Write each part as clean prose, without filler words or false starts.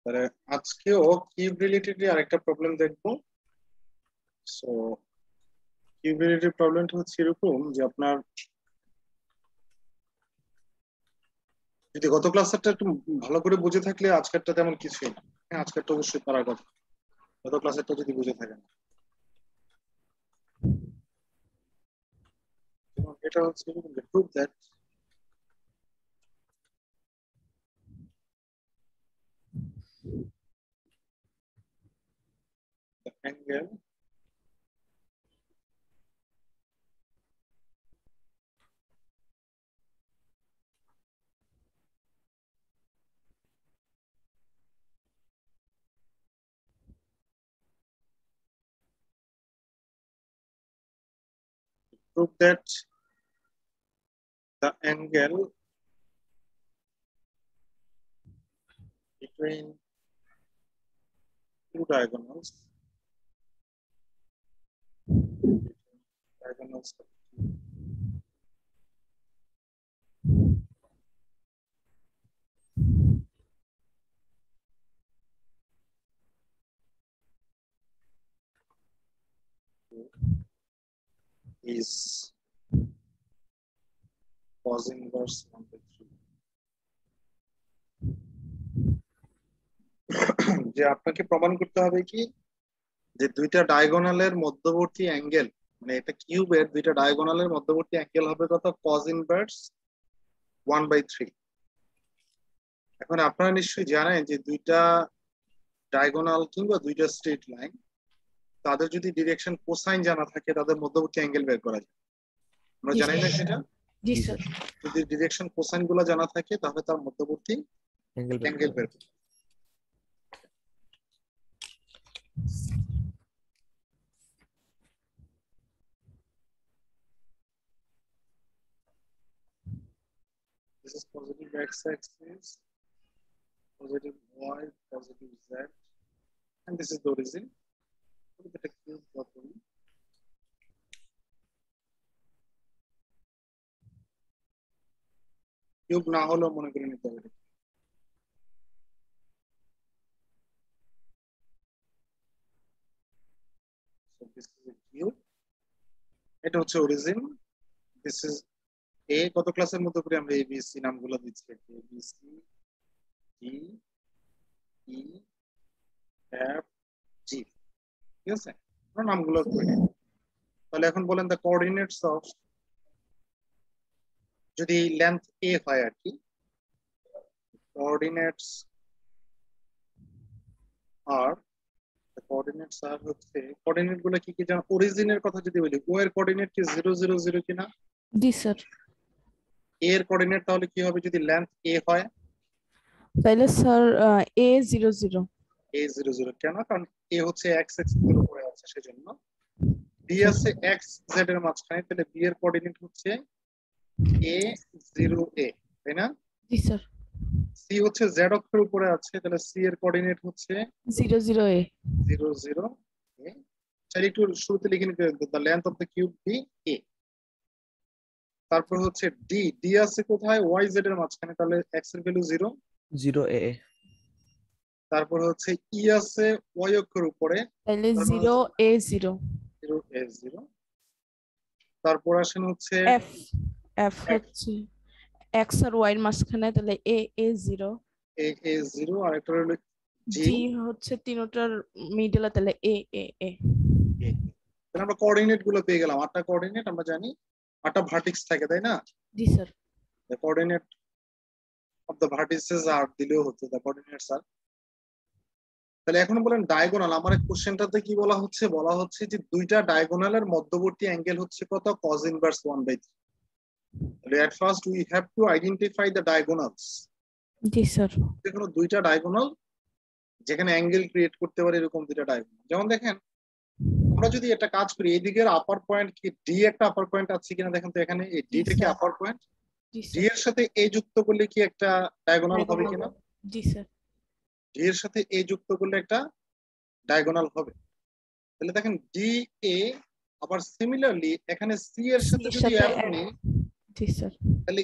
তাহলে আজকেও cube related আরেকটা প্রবলেম দেখবো। সো কিউব রিলেটেড প্রবলেমটা হচ্ছে এরকম যে আপনার যদি গত ক্লাসটা একটু ভালো করে বুঝে থাকলে আজকেরটা তেমন কিছুই না। হ্যাঁ, আজকেরটা অবশ্যই পারার কথা, গত ক্লাসেরটা যদি বুঝে থাকেন। যেমন এটা হচ্ছে এরকম যে prove that the angle prove that the angle between two diagonals of is cos inverse 1/3। যে আপনাকে প্রমাণ করতে হবে কি যে দুইটা ডায়াগোনালের মধ্যবর্তী অ্যাঙ্গেল, মানে এটা কিউবের দুইটা ডায়াগোনালের মধ্যবর্তী অ্যাঙ্গেল হবে কত? cos inverse 1/3। এখন আপনারা নিশ্চয়ই জানেন যে দুইটা ডায়াগোনাল কিংবা দুইটা স্ট্রেট লাইন, তাদের যদি ডিরেকশন কোসাইন জানা থাকে তাদের মধ্যবর্তী অ্যাঙ্গেল বের করা যায়। আমরা জানি না সেটা? জি স্যার। যদি ডিরেকশন কোসাইন গুলো জানা থাকে তাহলে তার মধ্যবর্তী অ্যাঙ্গেল বের করা। This is positive x-axis, positive y, positive z, and this is the origin. এটা কিউব বর্তনী। কিউব না হলেও মনে করে নিতে হবে। So this is a cube. এটা হচ্ছে অরিজিন। This is a, কত ক্লাসের মতো করে আমরা ABC নামগুলো দিচ্ছি, ABC, D, E, F, G, ঠিক আছে? আমরা নামগুলো করে নিই। তাহলে এখন বলেন the coordinates of, যদি লেন্থ A হয় আর কি, coordinates are, the coordinates are হচ্ছে, কোঅর্ডিনেট গুলো কি কি জানো? অরিজিনের কথা যদি বলি, O এর কোঅর্ডিনেট কি 0 0 0 কিনা? জি স্যার। A এর কোঅর্ডিনেট তাহলে কি হবে যদি লেন্থ A হয়? তাহলে স্যার A00। A00 কেন? কারণ A হচ্ছে x অ্যাক্সিস এর উপরে আছে সেজন্য। B আছে x z এর মাঝখানে, তাহলে B এর কোঅর্ডিনেট হচ্ছে A0A, তাই না? জি স্যার। C হচ্ছে z অক্ষের উপরে আছে, তাহলে C এর কোঅর্ডিনেট হচ্ছে 00A। 00A। চাই একটু শুরুতে লিখে নিতে, the length of the cube be A। তারপর হচ্ছে D, D আছে কোথায়? YZ এর মাঝখানে, তাহলে x এর ভ্যালু 0 0A। তারপর হচ্ছে E আছে y অক্ষের উপরে, তাহলে 0A0। 0A0। তারপর আসেন হচ্ছে F, F হচ্ছে x আর y এর মাঝখানে, তাহলে AA0। AA0, আর একটা হলো G, G হচ্ছে তিনটার মিডলে, তাহলে AAA। তাহলে আমরা কোঅর্ডিনেট গুলো পেয়ে গেলাম। 8টা কোঅর্ডিনেট আমরা জানি, 8টা ভার্টেক্স থাকে, তাই না? জি sir. The coordinate of the vertices are দিলেও হতো, the coordinates are। তাহলে এখন বলেন ডায়াগোনাল, আমার কোশ্চেনটাতে কি বলা হচ্ছে? বলা হচ্ছে যে দুইটা ডায়াগোনালের মধ্যবর্তী অ্যাঙ্গেল হচ্ছে কত? cos inverse 1/3। তাহলে at first we have to identify the diagonals। G sir. যেকোনো দুইটা ডায়াগোনাল যেখানে অ্যাঙ্গেল ক্রিয়েট করতে পারে, এরকম দুইটা ডায়াগোনাল। যেমন দেখেন, আমরা যদি একটা কাজ করি, এই দিকের আপার পয়েন্ট কি D একটা আপার পয়েন্ট আছে কিনা দেখেন তো, এখানে এই D টা কি আপার পয়েন্ট? D এর সাথে A যুক্ত করলে কি একটা ডায়াগোনাল হবে কিনা? জি স্যার। D এর সাথে A যুক্ত করলে একটা ডায়াগোনাল হবে। তাহলে দেখেন DA, আবার সিমিলারলি এখানে C এর সাথে যদি F নেই, জি স্যার। তাহলে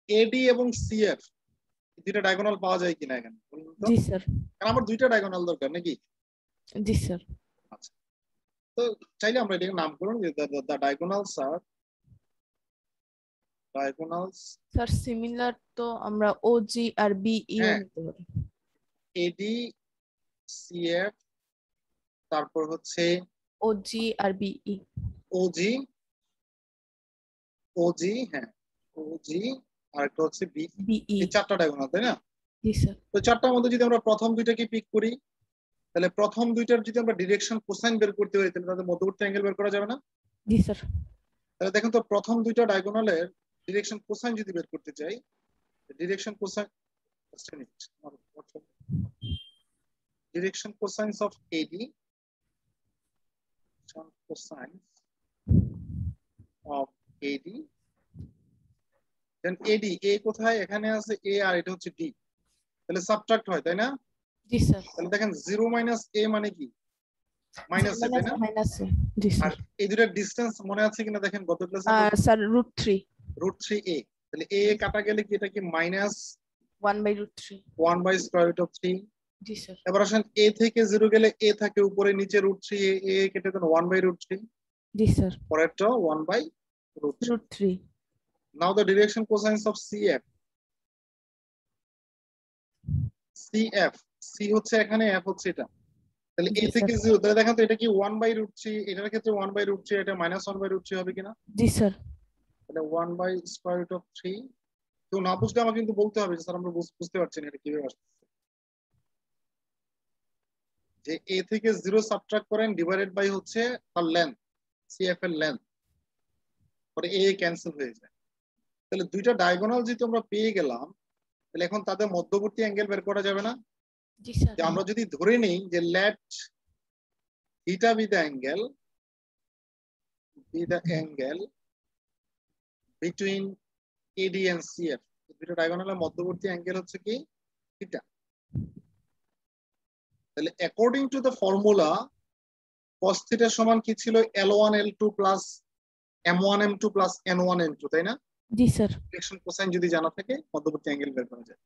AD এবং C এর দুইটা ডায়াগোনাল পাওয়া যায় কিনা এখানে? জি স্যার। কারণ আমার দুইটা ডায়াগোনাল দরকার নাকি? জি স্যার। আচ্ছা, তো চাইলে আমরা এটাকে নামকরণ যে দ্য ডায়াগোনালস আর ডায়াগোনালস। স্যার সিমিলার তো আমরা ওজি আর বিইও হ্যাঁ, নিতে পারি। এডি সিএফ, তারপর হচ্ছে ওজি আর বিই। ওজি, ওজি, হ্যাঁ ওজি, আর একটা হচ্ছে বি। বিই। এই চারটা ডায়াগোনাল তাই না? জি স্যার। তো চারটার মধ্যে যদি আমরা প্রথম দুইটাকে পিক করি, তাহলে প্রথম দুইটার যদি আমরা ডিরেকশন কোসাইন বের করতে পারি, তাহলে তাদের মধ্যবর্তী অ্যাঙ্গেল বের করা যাবে না? জি স্যার। তাহলে দেখেন তো, প্রথম দুইটা ডায়াগোনালের ডিরেকশন কোসাইন যদি বের করতে চাই, direction cosine, direction cosines of AD, cosines of AD, then AD, A কোথায়? এখানে আছে এ, আর এটা হচ্ছে ডি, তাহলে সাবট্রাক্ট হয় তাই না? জি স্যার। তাহলে দেখেন 0 মাইনাস এ মানে কি? মাইনাস এ, তাই না? মাইনাস এ। জি আর স্যার। এই দুটার ডিসটেন্স মনে আছে কিনা দেখেন, গত ক্লাসে স্যার √3। √3a, তাহলে এ কাটা গেলে কি এটা কি মাইনাস 1/√3। 1/√3? জি স্যার। এবার আসেন, এ থেকে 0 গেলে এ থাকে উপরে, নিচে √3, এ কেটে দেন 1/√3, জি স্যার। পরেরটা 1/√3। √3। Now the direction cosines of CF, CF, C হচ্ছে এখানে, এফ হচ্ছে এটা, তাহলে এ জি থেকে স্যার। 0, তাহলে দেখেন তো এটা কি 1/√3, এটার ক্ষেত্রে 1/√3, এটা -1/√3 হবে কিনা? জি স্যার। তাহলে 1/√3। কেউ না বুঝলে আমাকে কিন্তু বলতে হবে যে স্যার আমরা বুঝতে পারছি না এটা কিভাবে আসছে। যে এ থেকে 0 সাবট্রাক্ট করেন, ডিভাইডেড বাই হচ্ছে তার লেন্থ, সিএফ এর লেন্থ, পরে এ ক্যান্সেল হয়ে যায়। তাহলে দুইটা ডায়াগোনাল যেহেতু আমরা পেয়ে গেলাম, তাহলে এখন তাদের মধ্যবর্তী অ্যাঙ্গেল বের করা যাবে না? জি স্যার। যে আমরা যদি ধরে নিই যে let theta be the angle, between AD and CF, দুটো ডায়াগোনালের মধ্যবর্তী অ্যাঙ্গেল হচ্ছে কি? থিটা। তাহলে according to the formula, cos theta সমান কি ছিল? L1 L2 plus M1 M2 plus N1 N2, তাই না? জি স্যার। ডিরেকশন কোসাইন যদি জানা থাকে, মধ্যবর্তী অ্যাঙ্গেল বের করা যায়।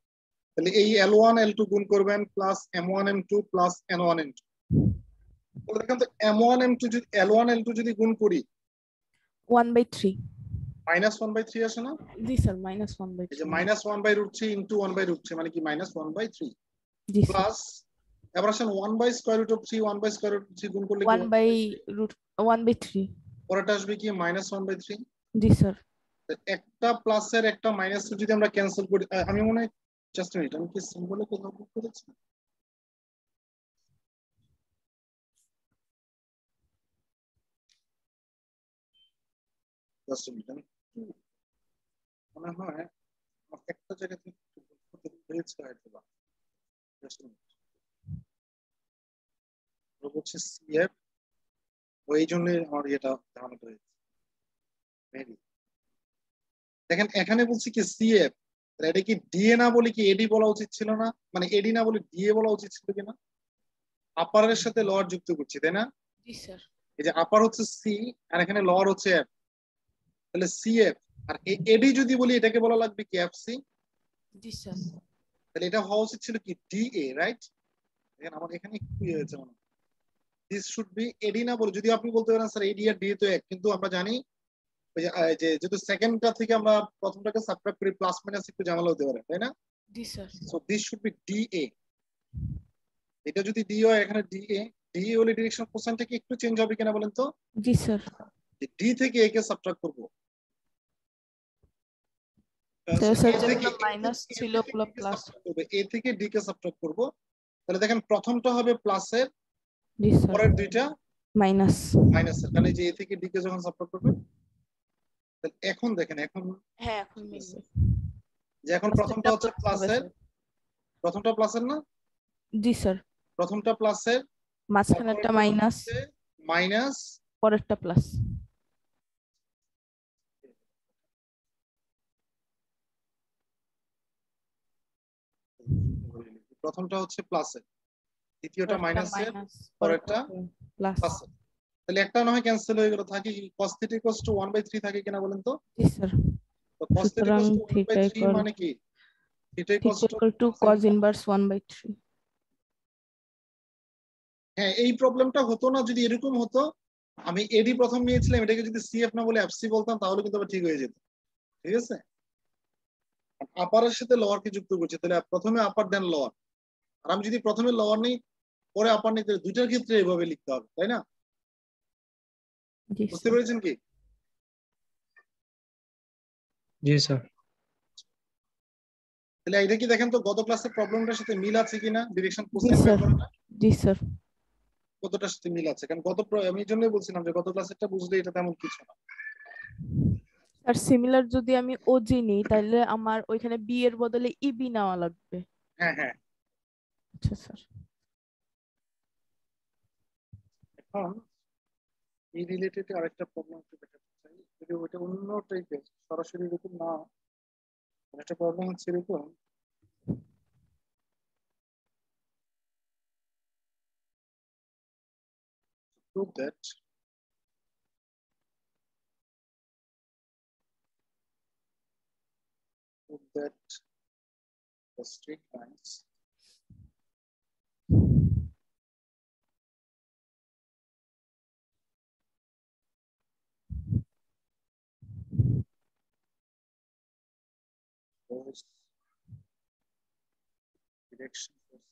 তাহলে এই L1 L2 গুণ করবেন plus M1 M2 plus N1 N2। তাহলে দেখেন তো, M1 M2 যদি L1 L2 যদি গুণ করি, 1/3। -1/3 আসে না? জি স্যার, এই যে -1/3। -1/√3 ইন্টু 1/√3 মানে কি -1/3 জি স্যার। প্লাস, এবার আসেন 1/√3, 1/√3 গুণ করলে কি 1/3। পরেরটা আসবে কি -1/3। জি স্যার। একটা প্লাসের একটা মাইনাস যদি আমরা ক্যান্সেল করি, আমি মনে হয়, জাস্ট মিনিট, আমি কি সিম্বলে কোথাও ভুল করেছি? জাস্ট মিনিট, আমি মনে হয় আমার একটা জায়গা থেকে একটু ভুল হয়েছে হয়তো বা। জাস্ট মিনিট, হচ্ছে সিএফ, ওই জন্যই আমার এটা ধারণাটা হয়েছে মেবি। দেখেন এখানে বলছি কি সিএফ, এটা কি ডিএ না বলে কি এডি বলা উচিত ছিল না? মানে এডি না বলে ডিএ বলা উচিত ছিল কিনা? আপারের সাথে লোয়ার যুক্ত করছি তাই না? জি স্যার। এই যে আপার হচ্ছে সি, আর এখানে লোয়ার হচ্ছে এফ, তাহলে সিএফ। আর এডি যদি বলি, এটাকে বলা লাগবে কি এফসি। জি স্যার। তাহলে এটা হওয়া উচিত ছিল কি ডিএ, রাইট? দেখেন আমার এখানে একটু ইয়ে হয়েছে মনে হয়, দিস শুড বি এডি না বলে, যদি আপনি বলতে পারেন স্যার এডি আর ডি তো এক, কিন্তু আমরা জানি ওই যে যেহেতু সেকেন্ডটা থেকে আমরা প্রথমটাকে সাবট্রাক্ট করি, প্লাস মাইনাস একটু ঝামেলা হতে পারে তাই না? জি sir. So this should be DA. এটা যদি ডি হয়, এখানে ডিএ, ডি হলে ডিরেকশন কোসাইনটা কি একটু চেঞ্জ হবে কিনা বলেন তো? জি স্যার। ডি থেকে এ কে সাবট্রাক্ট করব, স্যার যেগুলো মাইনাস ছিল ওগুলো প্লাস। এ থেকে ডি কে সাবট্রাক্ট করব। তাহলে দেখেন প্রথমটা হবে প্লাসের, জি স্যার। পরের দুইটা মাইনাস। মাইনাসের, কারণ এই যে এ থেকে ডি কে যখন সাবট্রাক্ট করবেন, তাহলে এখন দেখেন, এখন হ্যাঁ এখন মিলবে। যে এখন প্রথমটা হচ্ছে প্লাসের, প্রথমটা প্লাসের না? জি স্যার। প্রথমটা প্লাসের, মাঝখানেরটা মাইনাস, মাইনাস, পরেরটা প্লাস। প্রথমটা হচ্ছে প্লাসের, দ্বিতীয়টা মাইনাসের, মাইনাস, পরেরটা প্লাস। প্লাসের। তাহলে একটা না হয় ক্যান্সেল হয়ে গেল, থাকে কি cos θ = 1/3 থাকে কিনা বলেন তো? জি স্যার। তো cos θ সুতরাং = থিটা 1/3 ইকুয়াল মানে কি? θ cos ইনভার্স 1/3। হ্যাঁ, এই প্রবলেমটা হতো না যদি এরকম হতো আমি এডি প্রথম নিয়েছিলাম, এটাকে যদি সিএফ না বলে এফসি বলতাম তাহলে কিন্তু আবার ঠিক হয়ে যেত। ঠিক আছে, আপারের সাথে লোয়ার কে যুক্ত করছি, তাহলে প্রথমে আপার দেন লোয়ার। আর আমি যদি প্রথমে লোয়ার নেই পরে আপার নিই, তাহলে দুইটার ক্ষেত্রে এইভাবে লিখতে হবে, তাই না? জি বুঝতে স্যার। পেরেছেন কি? জি স্যার। তাহলে এটা কি দেখেন তো গত ক্লাসের প্রবলেমটার সাথে মিল আছে কিনা, ডিরেকশন জি কোসাইন বের স্যার। করাটা জি স্যার। কতটার সাথে মিল আছে? কারণ আমি এই জন্যই বলছিলাম যে গত ক্লাসেরটা বুঝলে এটা তেমন কিছু না। আর সিমিলার যদি আমি ওজি নিই তাহলে আমার ওইখানে বি এর বদলে ইবি নেওয়া লাগবে। হ্যাঁ হ্যাঁ। আচ্ছা স্যার। এখন এই রিলেটেড আরেকটা প্রবলেম একটু দেখাতে চাই, যদি ওইটা অন্য টাইপের, সরাসরি এরকম না। একটা প্রবলেম হচ্ছে এরকম, prove that the straight lines those direction cosines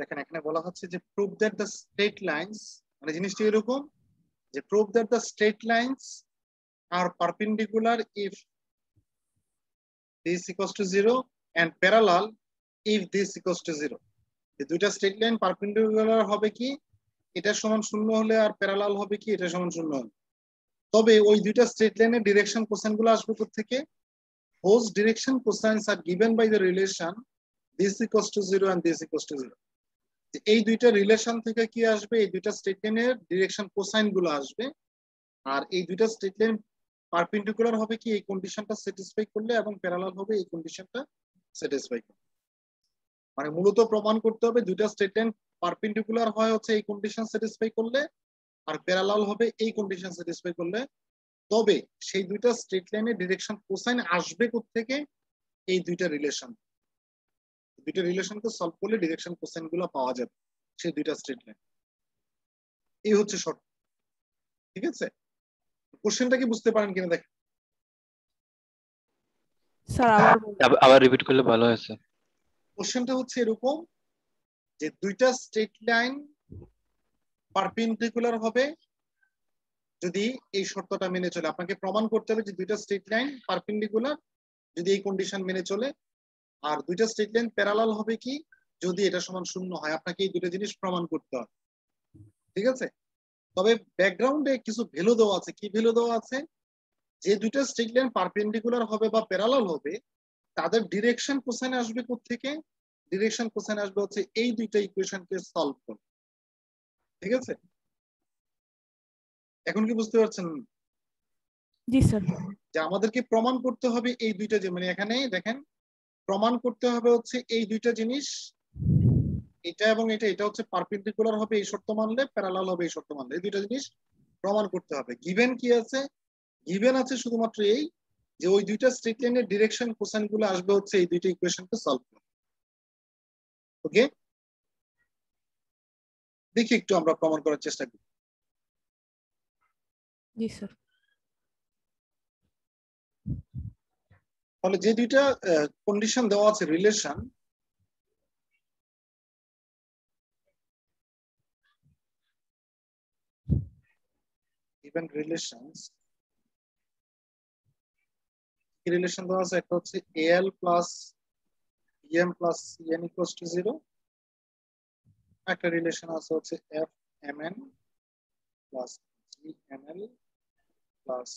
দেখেন এখানে বলা হচ্ছে যে prove that the straight lines, মানে জিনিসটা এরকম যে prove that the straight lines are perpendicular if this equals to 0 and parallel if this equals to 0। এই দুইটা স্ট্রেট লাইন পারপেন্ডিকুলার হবে কি এটা সমান 0 হলে, আর প্যারালাল হবে কি এটা সমান 0 হলে। তবে ওই দুইটা স্ট্রেট লাইনের ডিরেকশন কোসাইন গুলো আসবে কোথা থেকে? Those direction cosines are given by the relation this equals to 0 and this equals to 0। এই দুইটা রিলেশন থেকে কি আসবে? এই দুইটা স্ট্রেট লাইনের ডিরেকশন কোসাইন গুলো আসবে। আর এই দুইটা স্ট্রেট লাইন পারপেন্ডিকুলার হবে কি এই কন্ডিশনটা স্যাটিসফাই করলে, এবং প্যারালাল হবে এই কন্ডিশনটা স্যাটিসফাই করলে। মানে মূলত প্রমাণ করতে হবে দুইটা স্ট্রেট লাইন পারপেন্ডিকুলার হয় হচ্ছে এই কন্ডিশন স্যাটিসফাই করলে, আর প্যারালাল হবে এই কন্ডিশন স্যাটিসফাই করলে। তবে সেই দুইটা স্ট্রেট লাইনের ডিরেকশন কোসাইন আসবে কোত্থেকে? এই দুইটা রিলেশনকে সলভ করলে ডিরেকশন কোসাইন গুলো পাওয়া যাবে সেই দুইটা স্ট্রেট লাইন। এই হচ্ছে শর্ত। ঠিক আছে, কোশ্চেনটা কি বুঝতে পারেন কিনা দেখেন। স্যার আবার আবার রিপিট করলে ভালো হয়েছে। কোশ্চেনটা হচ্ছে এরকম যে দুইটা স্ট্রেট লাইন পারপেন্ডিকুলার হবে যদি এই শর্তটা মেনে চলে। আপনাকে প্রমাণ করতে হবে যে দুইটা স্ট্রেট লাইন পারপেন্ডিকুলার যদি এই কন্ডিশন মেনে চলে, আর দুইটা স্ট্রেট লাইন প্যারালাল হবে কি যদি এটা সমান 0 হয়। আপনাকে এই দুটো জিনিস প্রমাণ করতে হবে। ঠিক আছে, তবে ব্যাকগ্রাউন্ডে কিছু ভ্যালু দেওয়া আছে। কি ভ্যালু দেওয়া আছে? যে দুইটা স্ট্রেট লাইন পারপেন্ডিকুলার হবে বা প্যারালাল হবে তাদের ডিরেকশন কোসাইন আসবে কোত্থেকে? ডিরেকশন কোসাইন আসবে হচ্ছে এই দুইটা ইকুয়েশনকে সলভ করে। ঠিক আছে, এখন কি বুঝতে পারছেন? জি স্যার। যে আমাদেরকে প্রমাণ করতে হবে এই দুইটা, যে মানে এখানে দেখেন প্রমাণ করতে হবে হচ্ছে এই দুইটা জিনিস, এটা এবং এটা হচ্ছে পারপেন্ডিকুলার হবে এই শর্ত মানলে, প্যারালাল হবে এই শর্ত মানলে, এই দুইটা জিনিস প্রমাণ করতে হবে। গিভেন কি আছে? গিভেন আছে শুধুমাত্র এই যে ওই দুইটা স্ট্রেট লাইনের ডিরেকশন কোসাইন গুলো আসবে হচ্ছে এই দুইটা ইকুয়েশনকে সলভ করে। ওকে, দেখি একটু আমরা প্রমাণ করার চেষ্টা করি। জি স্যার। তাহলে যে দুইটা কন্ডিশন দেওয়া আছে রিলেশন, given relations, কি রিলেশন দেওয়া আছে? একটা হচ্ছে al plus bm plus cn equals to 0, একটা রিলেশন আছে হচ্ছে fmn plus gml plus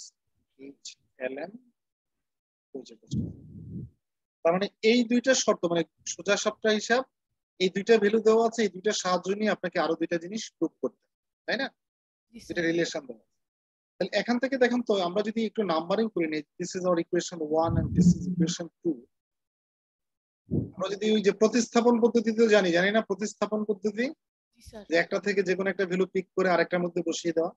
hlm। তার মানে এই দুইটা শর্ত, মানে সোজা সাপটা হিসাব, এই দুইটা ভ্যালু দেওয়া আছে, এই দুইটা সাহায্য নিয়ে আপনাকে আরো দুইটা জিনিস প্রুভ করতে হবে, তাই না? এটা রিলেশন দেওয়া। তাহলে এখান থেকে দেখেন তো, আমরা যদি একটু নাম্বারিং করে নিই, this is our equation 1 and this is equation 2। আমরা যদি ওই যে প্রতিস্থাপন পদ্ধতিতে জানি না, প্রতিস্থাপন পদ্ধতি, যে একটা থেকে যে কোনো একটা ভ্যালু পিক করে আরেকটার মধ্যে বসিয়ে দেওয়া।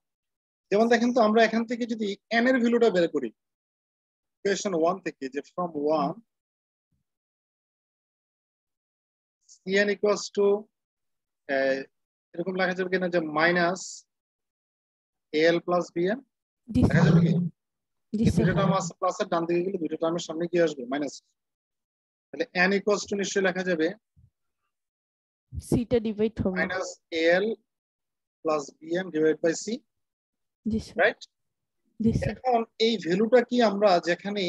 যেমন দেখেন তো, আমরা এখান থেকে যদি n এর ভ্যালুটা বের করি ইকুয়েশন 1 থেকে, যে ফ্রম 1 cn ইকুয়ালস টু এরকম লেখা যাবে কিনা, যে মাইনাস al প্লাস bm জি লেখা স্যার। যাবে কি? জি এই স্যার। দুটো টার্ম আছে প্লাসের ডান দিকে গেলে দুটো টার্মের সামনে কি আসবে? মাইনাস। তাহলে n ইকুয়ালস টু নিশ্চয়ই লেখা যাবে সিটা ডিভাইড হবে। Minus al plus bm divide by c, জি স্যার। রাইট? জি স্যার। এখন এই ভ্যালুটা কি আমরা যেখানে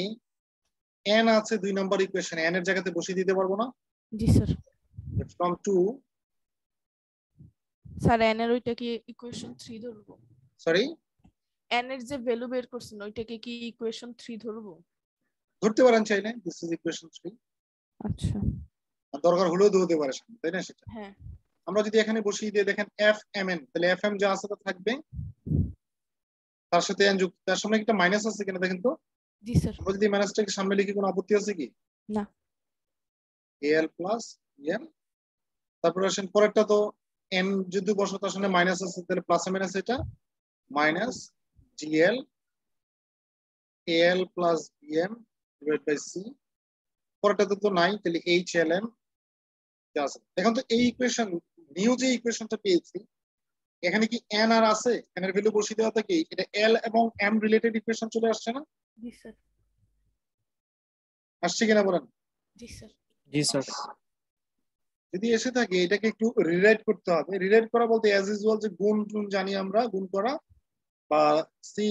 n আছে 2 নাম্বার ইকুয়েশনে n এর জায়গাতে বসিয়ে দিতে পারবো না? জি স্যার। ফ্রম 2, স্যার n এর ওইটা কি ইকুয়েশন 3 ধরবো? সরি, n এর যে ভ্যালু বের করছেন ওইটাকে কি ইকুয়েশন 3 ধরবো? ধরতে পারেন চাইলে, দিস ইজ ইকুয়েশন 3। আচ্ছা। আর দরকার হলেও ধরতে পারে সামনে, তাই না? সেটা হ্যাঁ। আমরা যদি এখানে বসিয়ে দিয়ে দেখেন fmn, তাহলে fm যা আছে তা থাকবে, তার সাথে n যুক্ত, তার সামনে একটা মাইনাস আছে কিনা দেখেন তো। জি স্যার। আমরা যদি মাইনাসটাকে সামনে লিখি কোনো আপত্তি আছে কি? না। al প্লাস bm, তারপর আসেন পরেরটা, তো n যদি বসো তার সামনে মাইনাস আছে, তাহলে প্লাস মাইনাস এটা minus gl al plus bm divide by c, পরেরটাতে তো নাই, তাহলে hlm যা আছে। এখন তো এই ইকুয়েশন, নিউ যে ইকুয়েশনটা পেয়েছি, এখানে কি n আর আছে? n এর ভ্যালু বসিয়ে দেওয়া থাকে, এটা l এবং m রিলেটেড ইকুয়েশন চলে আসছে না? জি স্যার। আসছে কিনা বলেন? জি স্যার। জি স্যার। যদি এসে থাকে, এটাকে একটু রিরাইট করতে হবে। রিরাইট করা বলতে অ্যাজ ইউজুয়াল যে গুণ টুন জানি আমরা, গুণ করা, বা সি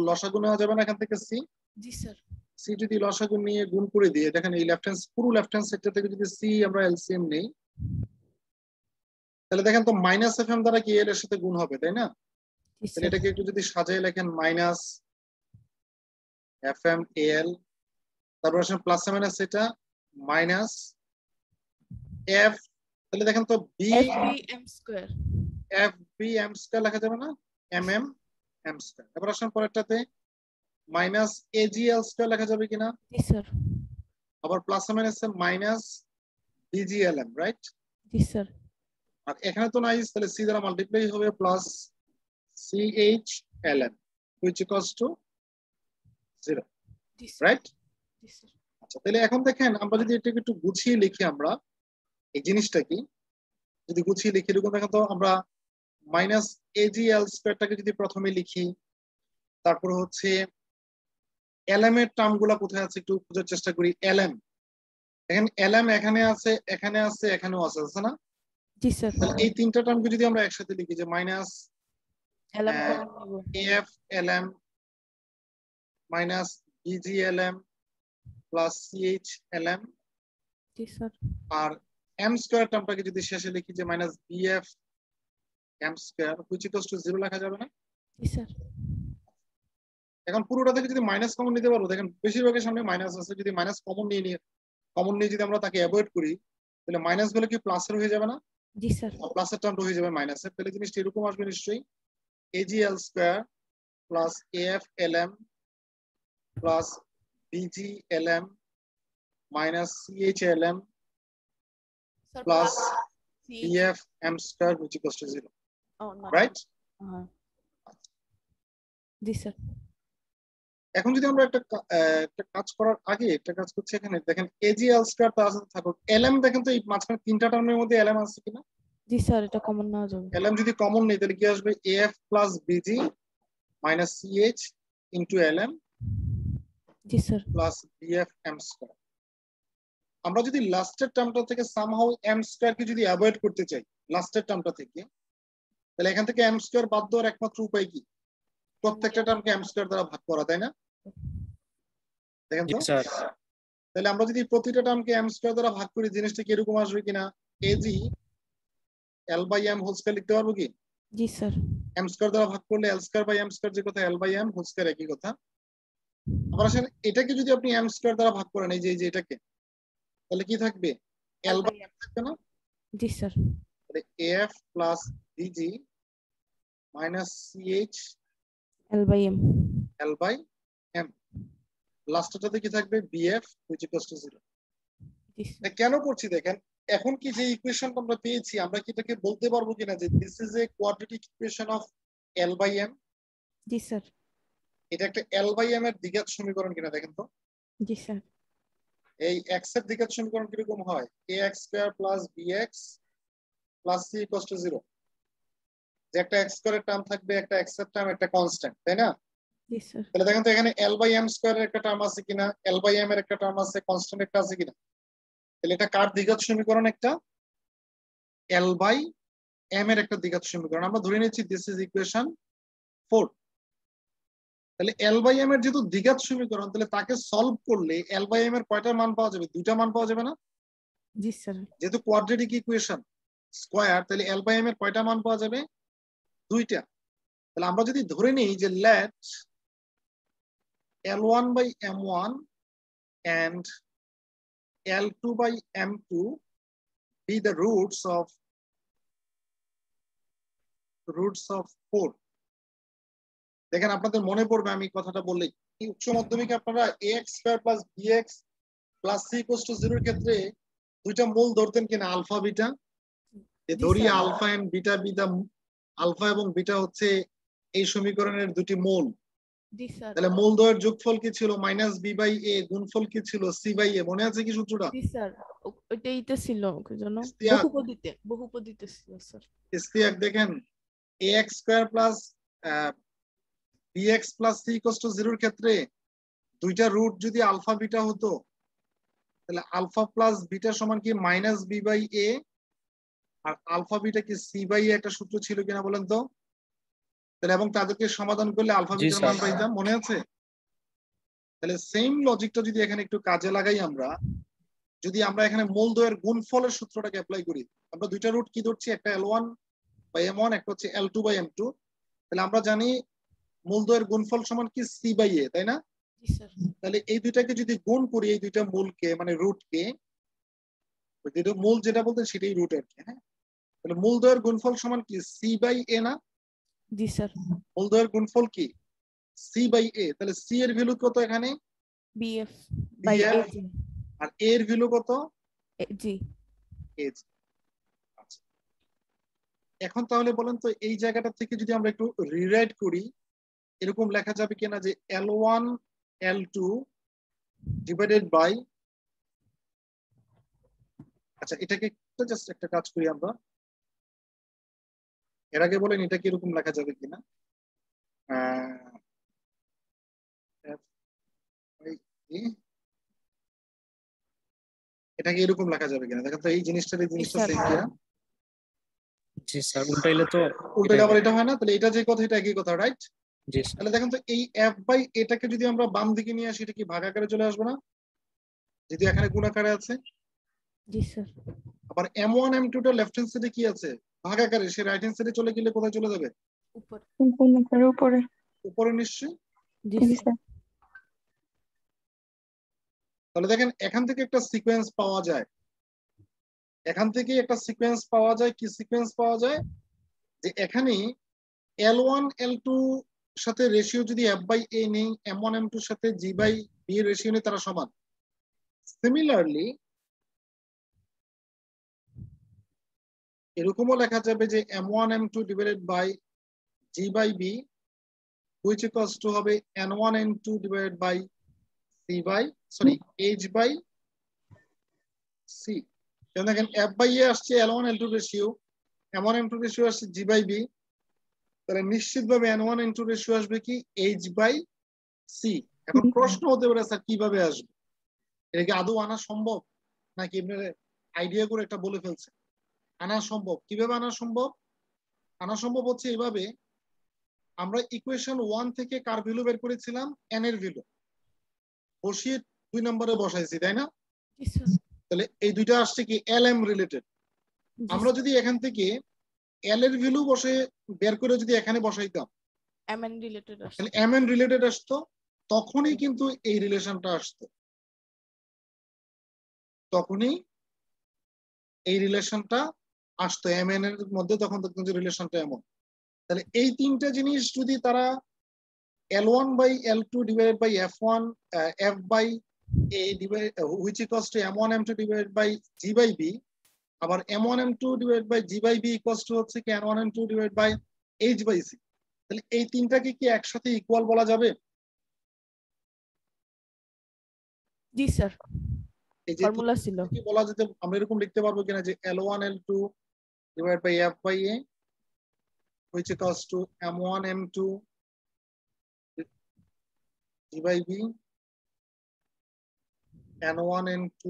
লসাগু নেওয়া যাবে না এখান থেকে, সি জি স্যার। সি যদি লসাগু নিয়ে গুণ করে দিয়ে, দেখেন এই লেফট হ্যান্ড, পুরো লেফট হ্যান্ড সাইডটা থেকে যদি সি আমরা এলসিএম নেই, তাহলে দেখেন তো মাইনাস এফ এম দ্বারা কি এল এর সাথে গুণ হবে, তাই না? জি তাহলে স্যার। এটাকে একটু যদি সাজায় লেখেন মাইনাস এফ এম এল, তারপর আসেন প্লাস মাইনাস এটা মাইনাস এফ, তাহলে দেখেন তো B M square, F B M square লেখা যাবে না? M M M square. এবার আসেন পরেরটাতে মাইনাস এজিএল স্কয়ার লেখা যাবে কিনা? জি স্যার। আবার plus minus minus BGLM, right? জি স্যার। আর এখানে তো নাই, তাহলে সি দ্বারা মাল্টিপ্লাই হবে plus CHLM which equals to 0, জি স্যার। রাইট? জি স্যার। আচ্ছা, তাহলে এখন দেখেন আমরা যদি এটাকে একটু গুছিয়ে লিখি, আমরা এই জিনিসটা কি যদি গুছিয়ে লিখি, এরকম দেখেন তো, আমরা মাইনাস এজিএল স্কয়ারটাকে যদি প্রথমে লিখি, তারপর হচ্ছে এলএম এর টার্ম গুলা কোথায় আছে একটু খোঁজার চেষ্টা করি। এলএম, এখন এলএম এখানে আছে, এখানে আছে, এখানেও আছে, আছে না? জি স্যার। তাহলে এই তিনটা টার্মকে যদি আমরা একসাথে লিখি, যে মাইনাস এলএম কমন নিব। F LM minus BGLM plus CHLM, জি স্যার। আর এম স্কয়ার টার্মটাকে যদি শেষে লিখি যে minus BF M square which equals to 0 লেখা যাবে না? জি স্যার। এখন পুরোটা থেকে যদি মাইনাস কমন নিতে পারবো, দেখেন বেশিরভাগের সামনে মাইনাস আছে, যদি মাইনাস কমন নিয়ে যদি আমরা তাকে অ্যাভয়েড করি, তাহলে মাইনাস গুলো কি প্লাসের হয়ে যাবে না? জি স্যার। প্লাসের টার্মটা হয়ে যাবে মাইনাসের, তাহলে জিনিসটা এরকম আসবে নিশ্চয়ই AGL square plus AF LM plus BG LM minus CH LM sir plus CH BF M square which equals to 0, not right? হ্যাঁ জি স্যার এখন যদি আমরা একটা কাজ করার আগে একটা কাজ করছি, এখানে দেখেন এজি এল স্কয়ার তার সাথে থাকুক এলএম, দেখেন তো এই মাঝখানে তিনটা টার্মের মধ্যে এলএম আছে কিনা। জি স্যার এটা কমন নেওয়া যাবে এলএম যদি কমন নেই তাহলে কি আসবে, AF plus BG minus CH into LM জি sir plus BF M square. আমরা যদি লাস্টের টার্মটা থেকে সামহাউ এম স্কয়ার কে যদি অ্যাভয়েড করতে চাই লাস্টের টার্মটা থেকে, তাহলে এখান থেকে এম স্কয়ার বাদ দেওয়ার একমাত্র উপায় কি, প্রত্যেকটা টার্মকে এম স্কয়ার দ্বারা ভাগ করা, তাই না? দেখেন তো, তাহলে আমরা যদি প্রতিটা টার্মকে এম স্কয়ার দ্বারা ভাগ করি জিনিসটা কি এরকম আসবে কিনা, AG L by M whole square লিখতে পারবো কি? জি স্যার এম স্কয়ার দ্বারা ভাগ করলে L square by M square যে কথা, L by M whole square একই কথা। আবার আসলে এটাকে যদি আপনি এম স্কয়ার দ্বারা ভাগ করেন, এই যে এটাকে, তাহলে কি থাকবে, এল বাই এম থাকবে না? জি স্যার তাহলে AF plus BG minus CH L/M L by M, লাস্টটাতে কি থাকবে, বিএফ which equals to 0। জি স্যার কেন করছি দেখেন, এখন কি যে ইকুয়েশনটা আমরা পেয়েছি আমরা কি এটাকে বলতে পারবো কিনা যে this is a quadratic equation of L by M. জি স্যার এটা একটা এল বাই এম এর দ্বিঘাত সমীকরণ কিনা দেখেন তো। জি স্যার এই এক্স এর দ্বিঘাত সমীকরণ কিরকম হয়, A X square plus B X plus C equals to 0, যে একটা এক্স স্কয়ারের টার্ম থাকবে, একটা এক্স এর টার্ম, একটা কনস্ট্যান্ট, তাই না? জি স্যার তাহলে দেখেন তো এখানে এল বাই এম স্কয়ারের একটা টার্ম আছে কিনা, এল বাই এম এর একটা টার্ম আছে, কনস্ট্যান্ট একটা আছে কিনা। তাহলে এটা কার দ্বিঘাত সমীকরণ, একটা এল বাই এম এর একটা দ্বিঘাত সমীকরণ। আমরা ধরে নিচ্ছি দিস ইজ ইকুয়েশন 4। তাহলে এল বাই এম এর যেহেতু দ্বিঘাত সমীকরণ, তাহলে তাকে সলভ করলে এল বাই এম এর কয়টা মান পাওয়া যাবে, দুইটা মান পাওয়া যাবে না? জি স্যার যেহেতু কোয়াড্রেটিক ইকুয়েশন স্কয়ার, তাহলে এল বাই এম এর কয়টা মান পাওয়া যাবে, দুইটা। তাহলে আমরা যদি ধরে নিই যে late L1 by M1 and L2 by M2 be the roots of 4। দেখেন আপনাদের মনে পড়বে আমি কথাটা বললেই, উচ্চ মাধ্যমিকে আপনারা ax square plus bx plus c equals to 0 এর ক্ষেত্রে দুইটা মূল ধরতেন কিনা, আলফা বিটা। ধরি আলফা এন্ড বিটা আলফা এবং বিটা হচ্ছে এই সমীকরণের দুটি মূল। জি স্যার তাহলে মূল দ্বয়ের যোগফল কি ছিল, মাইনাস বি বাই এ, গুণফল কি ছিল, সি বাই এ। মনে আছে কি সূত্রটা? জি স্যার ওইটাই তো ছিল জন্য ইস্তিয়াক বহুপদীতে ছিল স্যার। ইস্তিয়াক দেখেন ax square plus bx plus c equals to 0 এর ক্ষেত্রে দুইটা রুট যদি আলফা বিটা হতো, তাহলে আলফা প্লাস বিটা সমান কি মাইনাস বি বাই এ, আর আলফা বিটা কি সি বাই এ একটা সূত্র ছিল কিনা বলেন তো। তাহলে এবং তাদেরকে সমাধান করলে আলফা বিটার মান পাইতাম, মনে আছে? তাহলে সেম লজিকটা যদি এখানে একটু কাজে লাগাই আমরা, যদি আমরা এখানে মূলদ্বয়ের গুণফলের সূত্রটাকে অ্যাপ্লাই করি, আমরা দুইটা রুট কি ধরছি, একটা L1 বাই M1, একটা হচ্ছে L2 বাই M2। তাহলে আমরা জানি মূলদ্বয়ের গুণফল সমান কি সি বাই এ, তাই না? জি স্যার তাহলে এই দুইটাকে যদি গুণ করি, এই দুইটা মূলকে মানে রুটকে, মূল যেটা বলতেন সেটাই রুট আর কি, হ্যাঁ। তাহলে মূলদ্বয়ের গুণফল সমান কি সি বাই এ না? জি স্যার মূলদ্বয়ের গুণফল কি সি বাই এ। তাহলে সি এর ভ্যালু কত এখানে, BF বাই BF, AG আর এ এর ভ্যালু কত, জি এজ। আচ্ছা, এখন তাহলে বলেন তো এই জায়গাটা থেকে যদি আমরা একটু রিরাইট করি, এরকম লেখা যাবে কিনা যে L1 L2 ডিভাইডেড বাই, আচ্ছা এটাকে জাস্ট একটা কাজ করি আমরা, এর আগে বলেন এটা কি এরকম লেখা যাবে কিনা, এটাকে এরকম লেখা যাবে কিনা দেখেন তো, এই জিনিসটা সেম কিনা। জি স্যার, উল্টাইলে তো উল্টালে আবার এটা হয় না, তাহলে এটা যে কথা এটা একই কথা, রাইট? জি স্যার তাহলে দেখেন তো এই এফ বাই এটাকে যদি আমরা বাম দিকে নিয়ে আসি, এটা কি ভাগ আকারে চলে আসবে না, যদি এখানে গুণ আকারে আছে। জি স্যার আবার M1 M2 টা লেফট হ্যান্ড সাইডে কি আছে, ভাগ আকারে, সে রাইট হ্যান্ড সাইডে চলে গেলে কোথায় চলে যাবে, উপরে উপরে নিশ্চয়ই। জি স্যার তাহলে দেখেন এখান থেকে একটা সিকোয়েন্স পাওয়া যায়, কি সিকোয়েন্স পাওয়া যায়, যে এখানে L1 L2 সাথে রেশিও যদি f/a নেই, m1 m2 এর সাথে g/b এর রেশিও নেই, তারা সমান। সিমিলারলি এরকমও লেখা যাবে যে m1 m2 divided by g/b which equals to হবে n1 n2 divided by h/c। দেখেন f/a আসছে l1 l2 ratio, m1 m2 ratio আসছে g/b, তাহলে নিশ্চিতভাবে n1 n2 রেশিও আসবে কি h/c। এখন প্রশ্ন হতে পারে স্যার কিভাবে আসবে, এটা কি আদৌ আনা সম্ভব নাকি এমনি আইডিয়া করে একটা বলে ফেলছে? আনা সম্ভব। কিভাবে আনা সম্ভব? আনা সম্ভব হচ্ছে এইভাবে, আমরা ইকুয়েশন 1 থেকে কার ভ্যালু বের করেছিলাম, n এর ভ্যালু বসিয়ে 2 নম্বরে বসাইছি, তাই না? জি স্যার। তাহলে এই দুইটা আসছে কি lm রিলেটেড। আমরা যদি এখান থেকে l এর ভ্যালু বসে বের করে যদি এখানে বসাইতাম, mn রিলেটেড আসছে। তাহলে mn রিলেটেড আসতো, তখনই কিন্তু এই রিলেশনটা আসতো, তখনই এই রিলেশনটা আসতো mn এর মধ্যে, তখন দেখতেন যে রিলেশনটা এমন। তাহলে এই তিনটা জিনিস যদি তারা L1 by L2 divided by F1 F by A divided which equals to M1 M2 divided by G by B, আবার M1 M2 divided by G by B equals to হচ্ছে কি N1 M2 divided by H by C। তাহলে এই তিনটাকে কি একসাথে equal বলা যাবে? জি স্যার, এই যে ফর্মুলা ছিল। কি বলা যেতে, আমরা এরকম লিখতে পারবো কিনা যে L1 L2 divided by F by A which equals to M1 M2 G by B N1 N2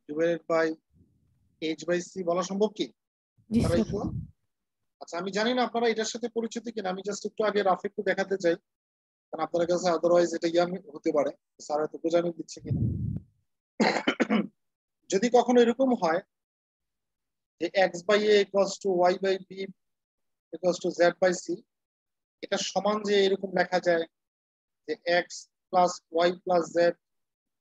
divided by H by C বলা সম্ভব কি? জি তারা স্যার। equal? আচ্ছা, আমি জানি না আপনারা এটার সাথে পরিচিত কিনা, আমি জাস্ট একটু আগে রাফ একটু দেখাতে চাই, কারণ আপনাদের কাছে আদারওয়াইজ এটা ইয়ার হতে পারে স্যার হয়তো বোঝানো দিচ্ছে কিনা। যদি কখনো এরকম হয় যে x/a equals to y/b equals to z/c, এটা সমান যে এরকম লেখা যায় যে x plus y plus z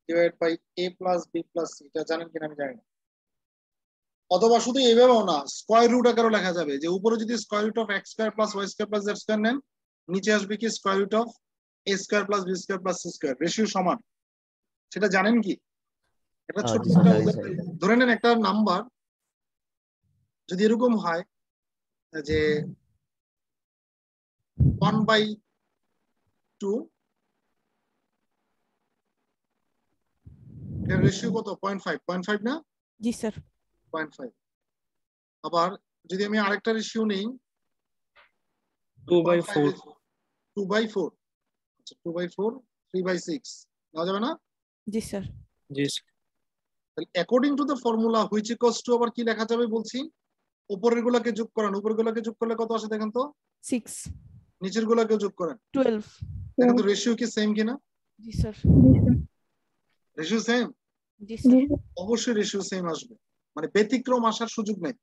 divided by a plus b plus c, এটা জানেন কিনা আমি জানি না। অথবা শুধু এভাবেও না, স্কয়ার রুট আকারও লেখা যাবে, যে উপরে যদি square root of x square plus y square plus z square নেন, নিচে আসবে কি square root of a square plus b square plus c square, ratio সমান। সেটা জানেন কি? এটা ছোট একটা ধরে নেন একটা নাম্বার যদি এরকম হয় যে 1/2, এর রেশিও কত? 0.5 না? জি স্যার। 0.5। আবার যদি আমি আরেকটা রেশিও নেই 2/4, 2/4, আচ্ছা 2/4 3/6 নেওয়া যাবে না? জি স্যার। জি তাহলে according to the formula which equals two আবার কি লেখা যাবে বলছি, উপরের গুলাকে যোগ করেন, উপরের গুলাকে যোগ করলে কত আসে দেখেন তো, 6 নিচের গুলাকে যোগ করেন, 12। দেখেন তো রেশিও কি সেম কিনা? জি স্যার। Ratio same? জি স্যার। অবশ্যই রেশিও সেম আসবে, মানে ব্যতিক্রম আসার সুযোগ নেই।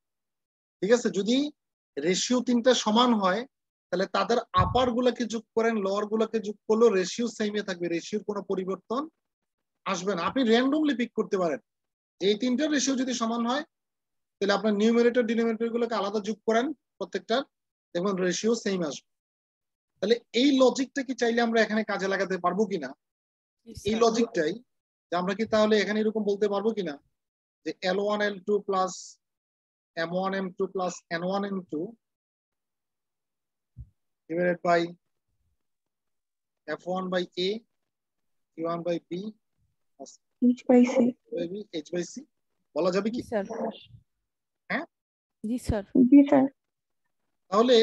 ঠিক আছে, যদি রেশিও তিনটা সমান হয় তাহলে তাদের আপার গুলাকে যোগ করেন, লোয়ার গুলাকে যোগ করলেও রেশিও সেমই থাকবে, রেশিওর কোনো পরিবর্তন আসবে না। আপনি র্যান্ডমলি পিক করতে পারেন যে এই তিনটা রেশিও যদি সমান হয় তাহলে আপনার নিউমারেটর ডিনোমিনেটর গুলোকে আলাদা যোগ করেন প্রত্যেকটার, দেখুন রেশিও সেম আসবে। তাহলে এই লজিকটা কি চাইলে আমরা এখানে কাজে লাগাতে পারবো কিনা? এই লজিকটাই যে আমরা কি তাহলে এখানে এরকম বলতে পারবো কিনা যে L1 L2 plus M1 M2 plus N1 M2 divided by F1 by A Q1 by B H by C. H by C বলা যাবে কি? জি স্যার। হ্যাঁ জি স্যার। জি স্যার। তাহলে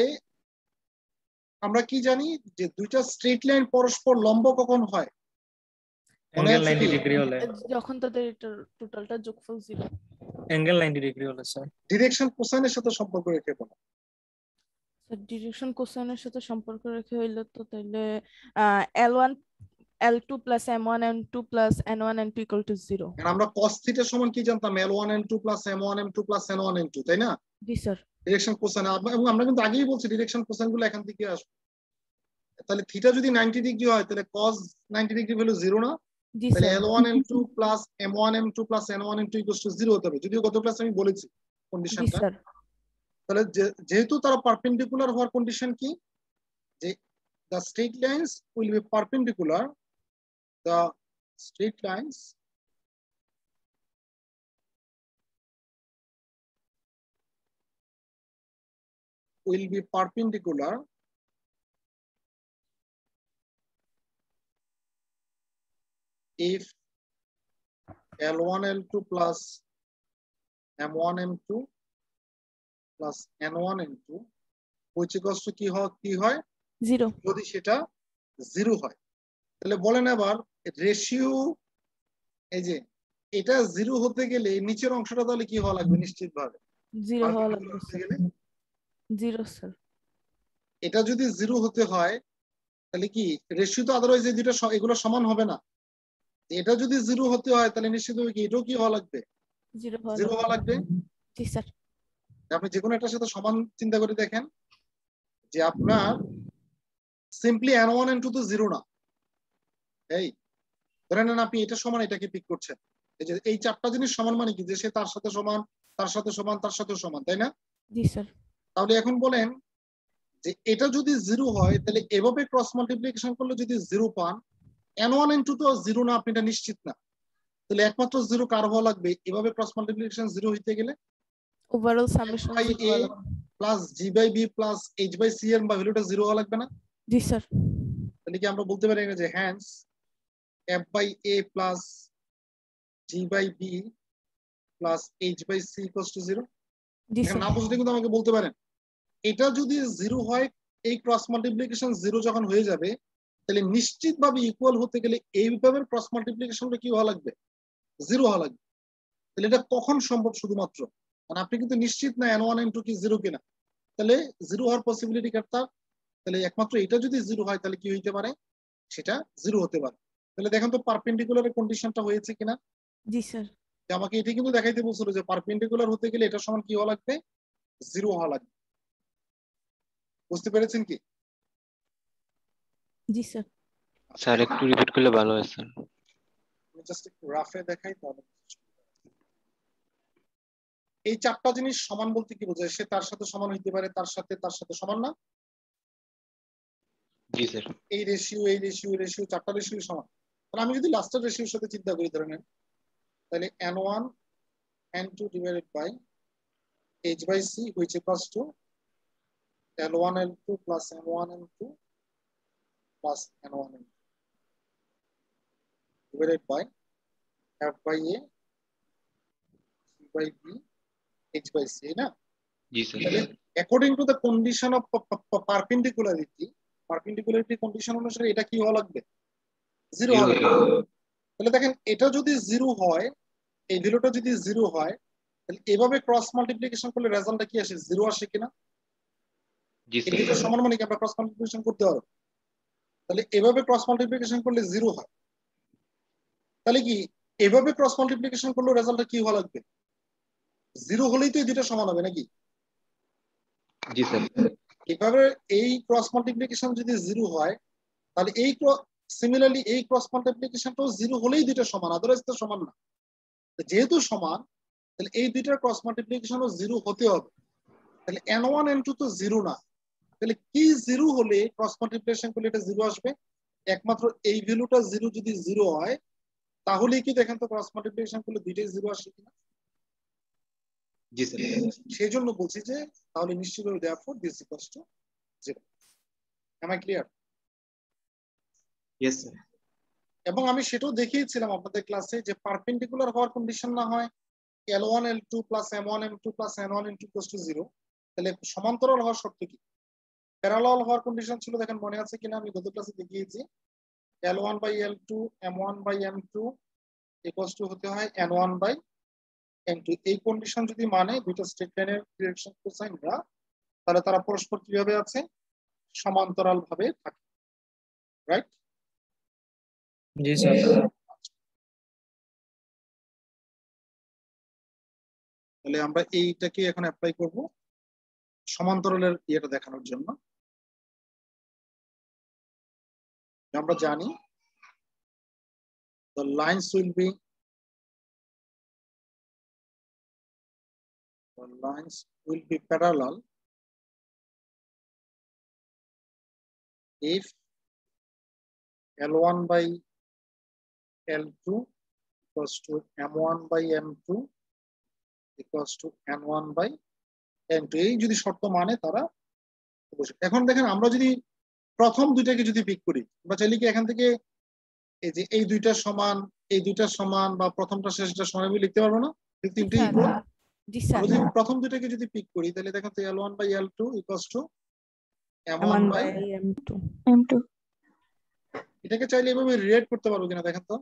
আমরা কি জানি যে দুইটা স্ট্রেট লাইন পরস্পর লম্ব কখন হয়? অ্যাঙ্গেল 90 ডিগ্রি হলে, যখন তাদের এটা টোটালটা যোগফল 0। অ্যাঙ্গেল 90 ডিগ্রি হলে স্যার। ডিরেকশন কোসাইনের সাথে সম্পর্ক রেখে বলা। স্যার ডিরেকশন কোসাইনের সাথে সম্পর্ক রেখে হইলে তো তাইলে L1 L2 plus M1 M2 plus N1 N2 equal to 0। কারণ আমরা cos থিটা সমান কি জানতাম? L1 L2 plus M1 M2 plus N1 N2, তাই না? জি স্যার। ডিরেকশন কোসাইন, এবং আমরা কিন্তু আগেই বলছি ডিরেকশন কোসাইন গুলো এখান থেকে আসবে। তাহলে থিটা যদি 90 ডিগ্রি হয় তাহলে cos 90 ডিগ্রি ভ্যালু 0 না? জি তাহলে sir. L1 L2 plus M1 M2 plus N1 N2 equals to 0 হতে হবে, যদিও গত ক্লাসে আমি বলেছি জি কন্ডিশনটা। স্যার। তাহলে যেহেতু তারা পারপেন্ডিকুলার হওয়ার কন্ডিশন কি, যে the straight lines will be perpendicular. The straight lines will be perpendicular if L1 L2 plus M1 M2 plus N1 N2 which equals to কি হয় 0 যদি সেটা 0 হয় তাহলে বলেন এবার রেশিও এই যে এটা 0 হতে গেলে নিচের অংশটা তাহলে কি হওয়া লাগবে নিশ্চিতভাবে 0 হওয়া লাগবে স্যার 0 স্যার এটা যদি 0 হতে হয় তাহলে কি রেশিও তো আদারওয়াইজ এই দুটো এগুলো সমান হবে না এটা যদি 0 হতে হয় তাহলে নিশ্চিতভাবে কি এটাও কি হওয়া লাগবে 0 হওয়া লাগবে জি স্যার আপনি যে কোনো একটার সাথে সমান চিন্তা করে দেখেন যে আপনার সিম্পলি n1 n2 তো 0 না এই ধরে নেন আপনি এটা সমান এটাকে পিক করছেন এই যে এই চারটা জিনিস সমান মানে কি যে সে তার সাথে সমান তার সাথে সমান তার সাথে সমান তাই না জি স্যার তাহলে এখন বলেন যে এটা যদি 0 হয় তাহলে এভাবে ক্রস মাল্টিপ্লিকেশন করলে যদি 0 পান n1 n2 তো 0 না আপনি এটা নিশ্চিত না তাহলে একমাত্র 0 কার হওয়া লাগবে এভাবে ক্রস মাল্টিপ্লিকেশন 0 হইতে গেলে overall summation a plus g by b plus h by c এর ভ্যালুটা 0 হওয়া লাগবে না জি স্যার তাহলে কি আমরা বলতে পারি না যে hence f by a plus g by b plus h by c equals to 0 জি এখন স্যার না বুঝলে কিন্তু আমাকে বলতে পারেন এটা যদি 0 হয় এই ক্রস মাল্টিপ্লিকেশন 0 যখন হয়ে যাবে তাহলে নিশ্চিতভাবে ইকুয়াল হতে গেলে এইভাবে ক্রস মাল্টিপ্লিকেশনটা কি হওয়া লাগবে 0 হওয়া লাগবে তাহলে এটা কখন সম্ভব শুধুমাত্র মানে আপনি কিন্তু নিশ্চিত না n1 n2 কি 0 কিনা তাহলে 0 হওয়ার পসিবিলিটি কাটতা তাহলে একমাত্র এটা যদি 0 হয় তাহলে কি হইতে পারে সেটা 0 হতে পারে তাহলে দেখেন তো পারপেন্ডিকুলার কন্ডিশনটা হয়েছে কিনা জি স্যার আমাকে এটা কিন্তু দেখাইতে বলছিল যে পারপেন্ডিকুলার হতে গেলে এটা সমান কি হওয়া লাগবে 0 হওয়া লাগবে বুঝতে পেরেছেন কি জি স্যার স্যার একটু রিপিট করলে ভালো হয় স্যার আমি জাস্ট একটু রাফে দেখাই তাহলে এই চারটা জিনিস সমান বলতে কি বোঝায় সে তার সাথে সমান হইতে পারে তার সাথে সমান না জি স্যার এই রেশিও চারটা রেশিও সমান তাহলে আমি যদি লাস্টের রেশিওর সাথে চিন্তা করি ধরে নেন তাহলে n1 n2 divided by h by c which equals to l1 l2 plus m1 m2 plus n1 m2 divided by f by a c by b h by c না জি sir according to the condition of perpendicularity condition অনুসারে এটা কি হওয়া লাগবে 0 হবে তাহলে দেখেন এটা যদি 0 হয় এই ভ্যালুটা যদি 0 হয় তাহলে এভাবে ক্রস মাল্টিপ্লিকেশন করলে রেজাল্টটা কি আসে 0 আসে কিনা জি এই দুটো সমান মানে কি আমরা ক্রস মাল্টিপ্লিকেশন করতে পারব তাহলে এভাবে ক্রস মাল্টিপ্লিকেশন করলে 0 হয় তাহলে কি এভাবে ক্রস মাল্টিপ্লিকেশন করলে রেজাল্টটা কি হওয়া লাগবে 0 হলেই তো এই দুটো সমান হবে নাকি জি স্যার এভাবে এই ক্রস মাল্টিপ্লিকেশন যদি 0 হয় তাহলে এই সিমিলারলি এই ক্রস মাল্টিপ্লিকেশনটাও 0 হলেই দুটো সমান আদারওয়াইজ তো সমান না যেহেতু সমান তাহলে এই দুইটার ক্রস মাল্টিপ্লিকেশনও 0 হতে হবে তাহলে n1 n2 তো 0 না তাহলে কি 0 হলে ক্রস মাল্টিপ্লিকেশন করলে এটা 0 আসবে একমাত্র এই ভ্যালুটা 0 যদি 0 হয় তাহলে কি দেখেন তো ক্রস মাল্টিপ্লিকেশন করলে দুইটাই 0 আসে কিনা জি স্যার সেই জন্য বলছি যে তাহলে নিশ্চিতভাবে therefore this equals to 0 am I clear yes sir এবং আমি সেটাও দেখিয়েছিলাম আপনাদের ক্লাসে যে পারপেন্ডিকুলার হওয়ার কন্ডিশন না হয় L1 L2 plus M1 M2 plus N1 N2 equals to 0 তাহলে সমান্তরাল হওয়ার শর্ত কি প্যারালাল হওয়ার কন্ডিশন ছিল দেখেন মনে আছে কিনা আমি গত ক্লাসে দেখিয়েছি L1 by L2 M1 by M2 equals to হতে হয় N1 by N2 এই কন্ডিশন যদি মানে দুটো স্ট্রেট লাইনের ডিরেকশন কোসাইনরা তাহলে তারা পরস্পর কিভাবে আছে সমান্তরাল ভাবে থাকে রাইট জি স্যার তাহলে আমরা এইটাকে এখন অ্যাপ্লাই করব সমান্তরালের ইয়েটা দেখানোর জন্য আমরা জানি the lines will be parallel if L1 by L2 equals to M1 by M2 equals to N1 by N2 এই যদি শর্ত মানে তারা এখন দেখেন আমরা যদি প্রথম দুইটাকে যদি পিক করি বা চাইলে কি এখান থেকে এই যে এই দুইটা সমান বা প্রথমটা শেষটা সমান আমি লিখতে পারবো না তিনটেই ইকুয়াল জি স্যার আমরা যদি প্রথম দুইটাকে যদি পিক করি তাহলে দেখেন তো L1 by L2 equals to M1 by M2 M2. এটাকে চাইলে এভাবে রিলেট করতে পারবো কিনা দেখেন তো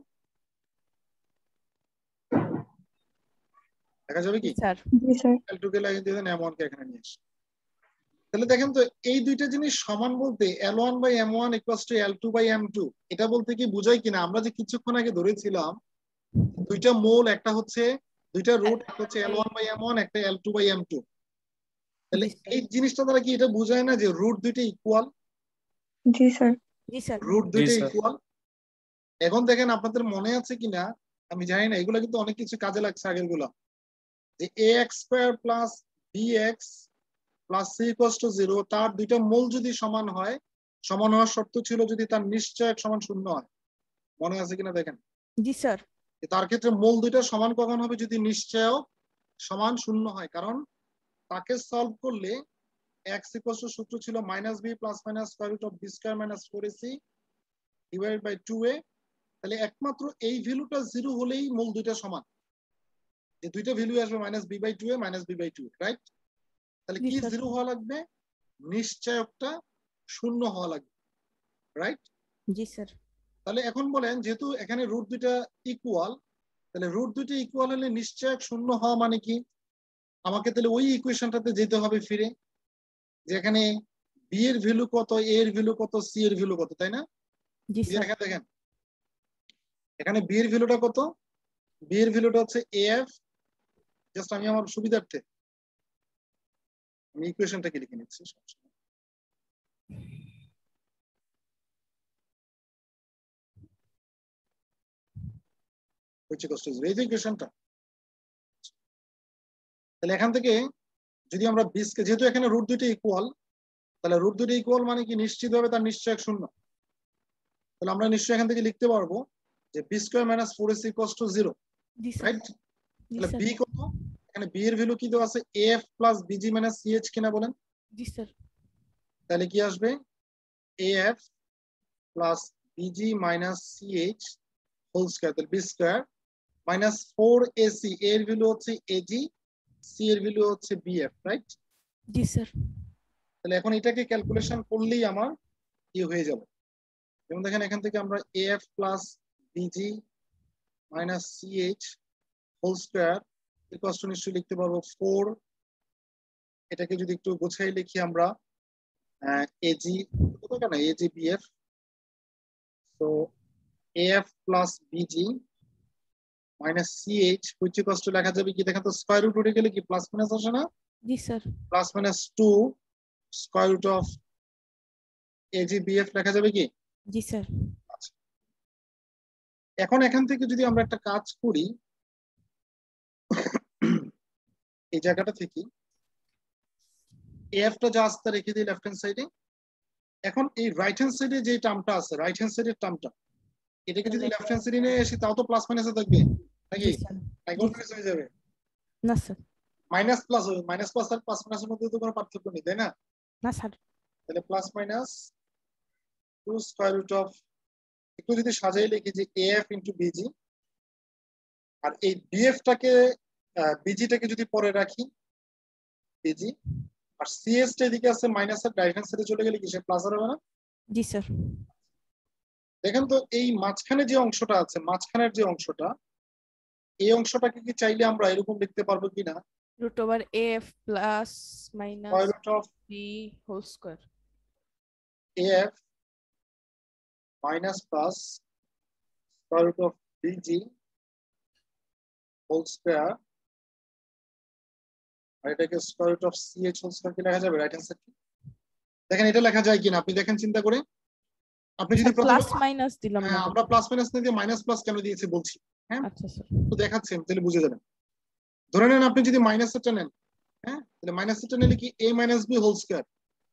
দেখা যাবে কি স্যার Yes, sir. L2 কে লাগিয়ে দিয়ে দেন M1 কে এখানে নিয়ে আসি তাহলে দেখেন তো এই দুইটা জিনিস সমান বলতে L1 by M1 equals to L2 by M2 এটা বলতে কি বোঝায় কিনা আমরা যে কিছুক্ষণ আগে ধরেছিলাম দুইটা মোল একটা হচ্ছে দুইটা রুট একটা হচ্ছে L1 by M1 একটা L2 by M2 তাহলে এই জিনিসটা দ্বারা কি এটা বোঝায় না যে রুট দুইটা ইকুয়াল Yes, sir. জি স্যার রুট দুইটা sir. ইকুয়াল এখন দেখেন আপনাদের মনে আছে কিনা আমি জানি না এগুলো কিন্তু অনেক কিছু কাজে লাগছে আগের গুলা যে ax square plus bx plus c equals to 0 তার দুইটা মূল যদি সমান হয় সমান হওয়ার শর্ত ছিল যদি তার নিশ্চয়ক সমান শূন্য হয় মনে আছে কিনা দেখেন জি স্যার তার ক্ষেত্রে মূল দুইটা সমান কখন হবে যদি নিশ্চয়ক সমান শূন্য হয় কারণ তাকে সলভ করলে x ইকুয়ালস টু সূত্র ছিল -b plus minus square root of b square minus 4ac divided by 2a তাহলে একমাত্র এই ভ্যালুটা 0 হলেই মূল দুইটা সমান যে দুইটা ভ্যালু আসবে -b/2a -b/2 রাইট তাহলে কি 0 হওয়া লাগবে নিশ্চয়কটা শূন্য হওয়া লাগবে রাইট জি স্যার তাহলে এখন বলেন যেহেতু এখানে রুট দুইটা ইকুয়াল তাহলে রুট দুইটা ইকুয়াল হলে নিশ্চয়ক শূন্য হওয়া মানে কি আমাকে তাহলে ওই ইকুয়েশনটাতে যেতে হবে ফিরে যে এখানে b এর ভ্যালু কত a এর ভ্যালু কত c এর ভ্যালু কত তাই না জি স্যার দেখেন এখানে b এর ভ্যালুটা কত b এর ভ্যালুটা হচ্ছে af জাস্ট আমি আমার সুবিধার্থে আমি ইকুয়েশনটাকে লিখে নিচ্ছি এই যে ইকুয়েশনটা তাহলে এখান থেকে যদি আমরা 20 কে যেহেতু এখানে রুট দুইটা ইকুয়াল তাহলে রুট দুইটা ইকুয়াল মানে কি নিশ্চিতভাবে তার নিশ্চয়ক শূন্য তাহলে আমরা নিশ্চয়ই এখান থেকে লিখতে পারবো যে b square minus 4ac equals to 0 জি স্যার রাইট তাহলে b কত এখানে b এর ভ্যালু কি দেওয়া আছে af plus bg minus ch কিনা বলেন জি স্যার তাহলে কি আসবে af plus bg minus ch whole square তাহলে b স্কয়ার মাইনাস 4ac এর ভ্যালু হচ্ছে ag c এর ভ্যালু হচ্ছে bf রাইট জি স্যার তাহলে এখন এটাকে ক্যালকুলেশন করলেই আমার কি হয়ে যাবে যেমন দেখেন এখান থেকে আমরা af plus bg minus ch whole square equals to নিশ্চয়ই লিখতে পারবো 4 এটাকে যদি একটু গোছাই লিখি আমরা ag কত কেন ag bf so af plus bg minus ch which equals to লেখা যাবে কি দেখেন তো স্কয়ার রুট উঠে গেলে কি প্লাস মাইনাস আসে না জি sir plus minus 2 square root of ag bf লেখা যাবে কি জি স্যার এখন এখান থেকে যদি আমরা একটা কাজ করি এই জায়গাটা থেকে af টা জাস্ট রেখে দিই লেফট হ্যান্ড সাইডে এখন এই রাইট হ্যান্ড সাইডে যে টার্মটা আছে রাইট হ্যান্ড সাইডের টার্মটা এটাকে যদি লেফট হ্যান্ড সাইডে নিয়ে আসি তাও তো প্লাস মাইনাসে থাকবে নাকি সাইকোলজিস হয়ে যাবে না স্যার মাইনাস প্লাস হবে মাইনাস প্লাস আর প্লাস মাইনাসের মধ্যে তো কোনো পার্থক্য নেই তাই না না স্যার তাহলে plus minus 2 square root of একটু যদি সাজাই লিখি যে af ইনটু bg আর এই bf টাকে bg টাকে যদি পরে রাখি bg আর cs টা এদিকে আছে মাইনাস আর রাইট হ্যান্ড সাইডে চলে গেলে কি সে প্লাস হবে না জি স্যার দেখেন তো এই মাঝখানে যে অংশটা আছে মাঝখানের যে অংশটা এই অংশটাকে কি চাইলে আমরা এরকম লিখতে পারবো কিনা root over af plus minus square root of b whole square af minus plus square root of bg whole square আর এটাকে square root of ch whole square কি লেখা যাবে রাইট হ্যান্ড সাইড দেখেন এটা লেখা যায় কিনা আপনি দেখেন চিন্তা করে আপনি যদি প্লাস মাইনাস দিলাম না আমরা প্লাস মাইনাস না দিয়ে মাইনাস প্লাস কেন দিয়েছি বলছি হ্যাঁ আচ্ছা স্যার তো দেখাচ্ছেন তাহলে বুঝে যাবেন ধরে নেন আপনি যদি মাইনাসটা নেন হ্যাঁ তাহলে মাইনাসটা নিলে কি a minus b whole square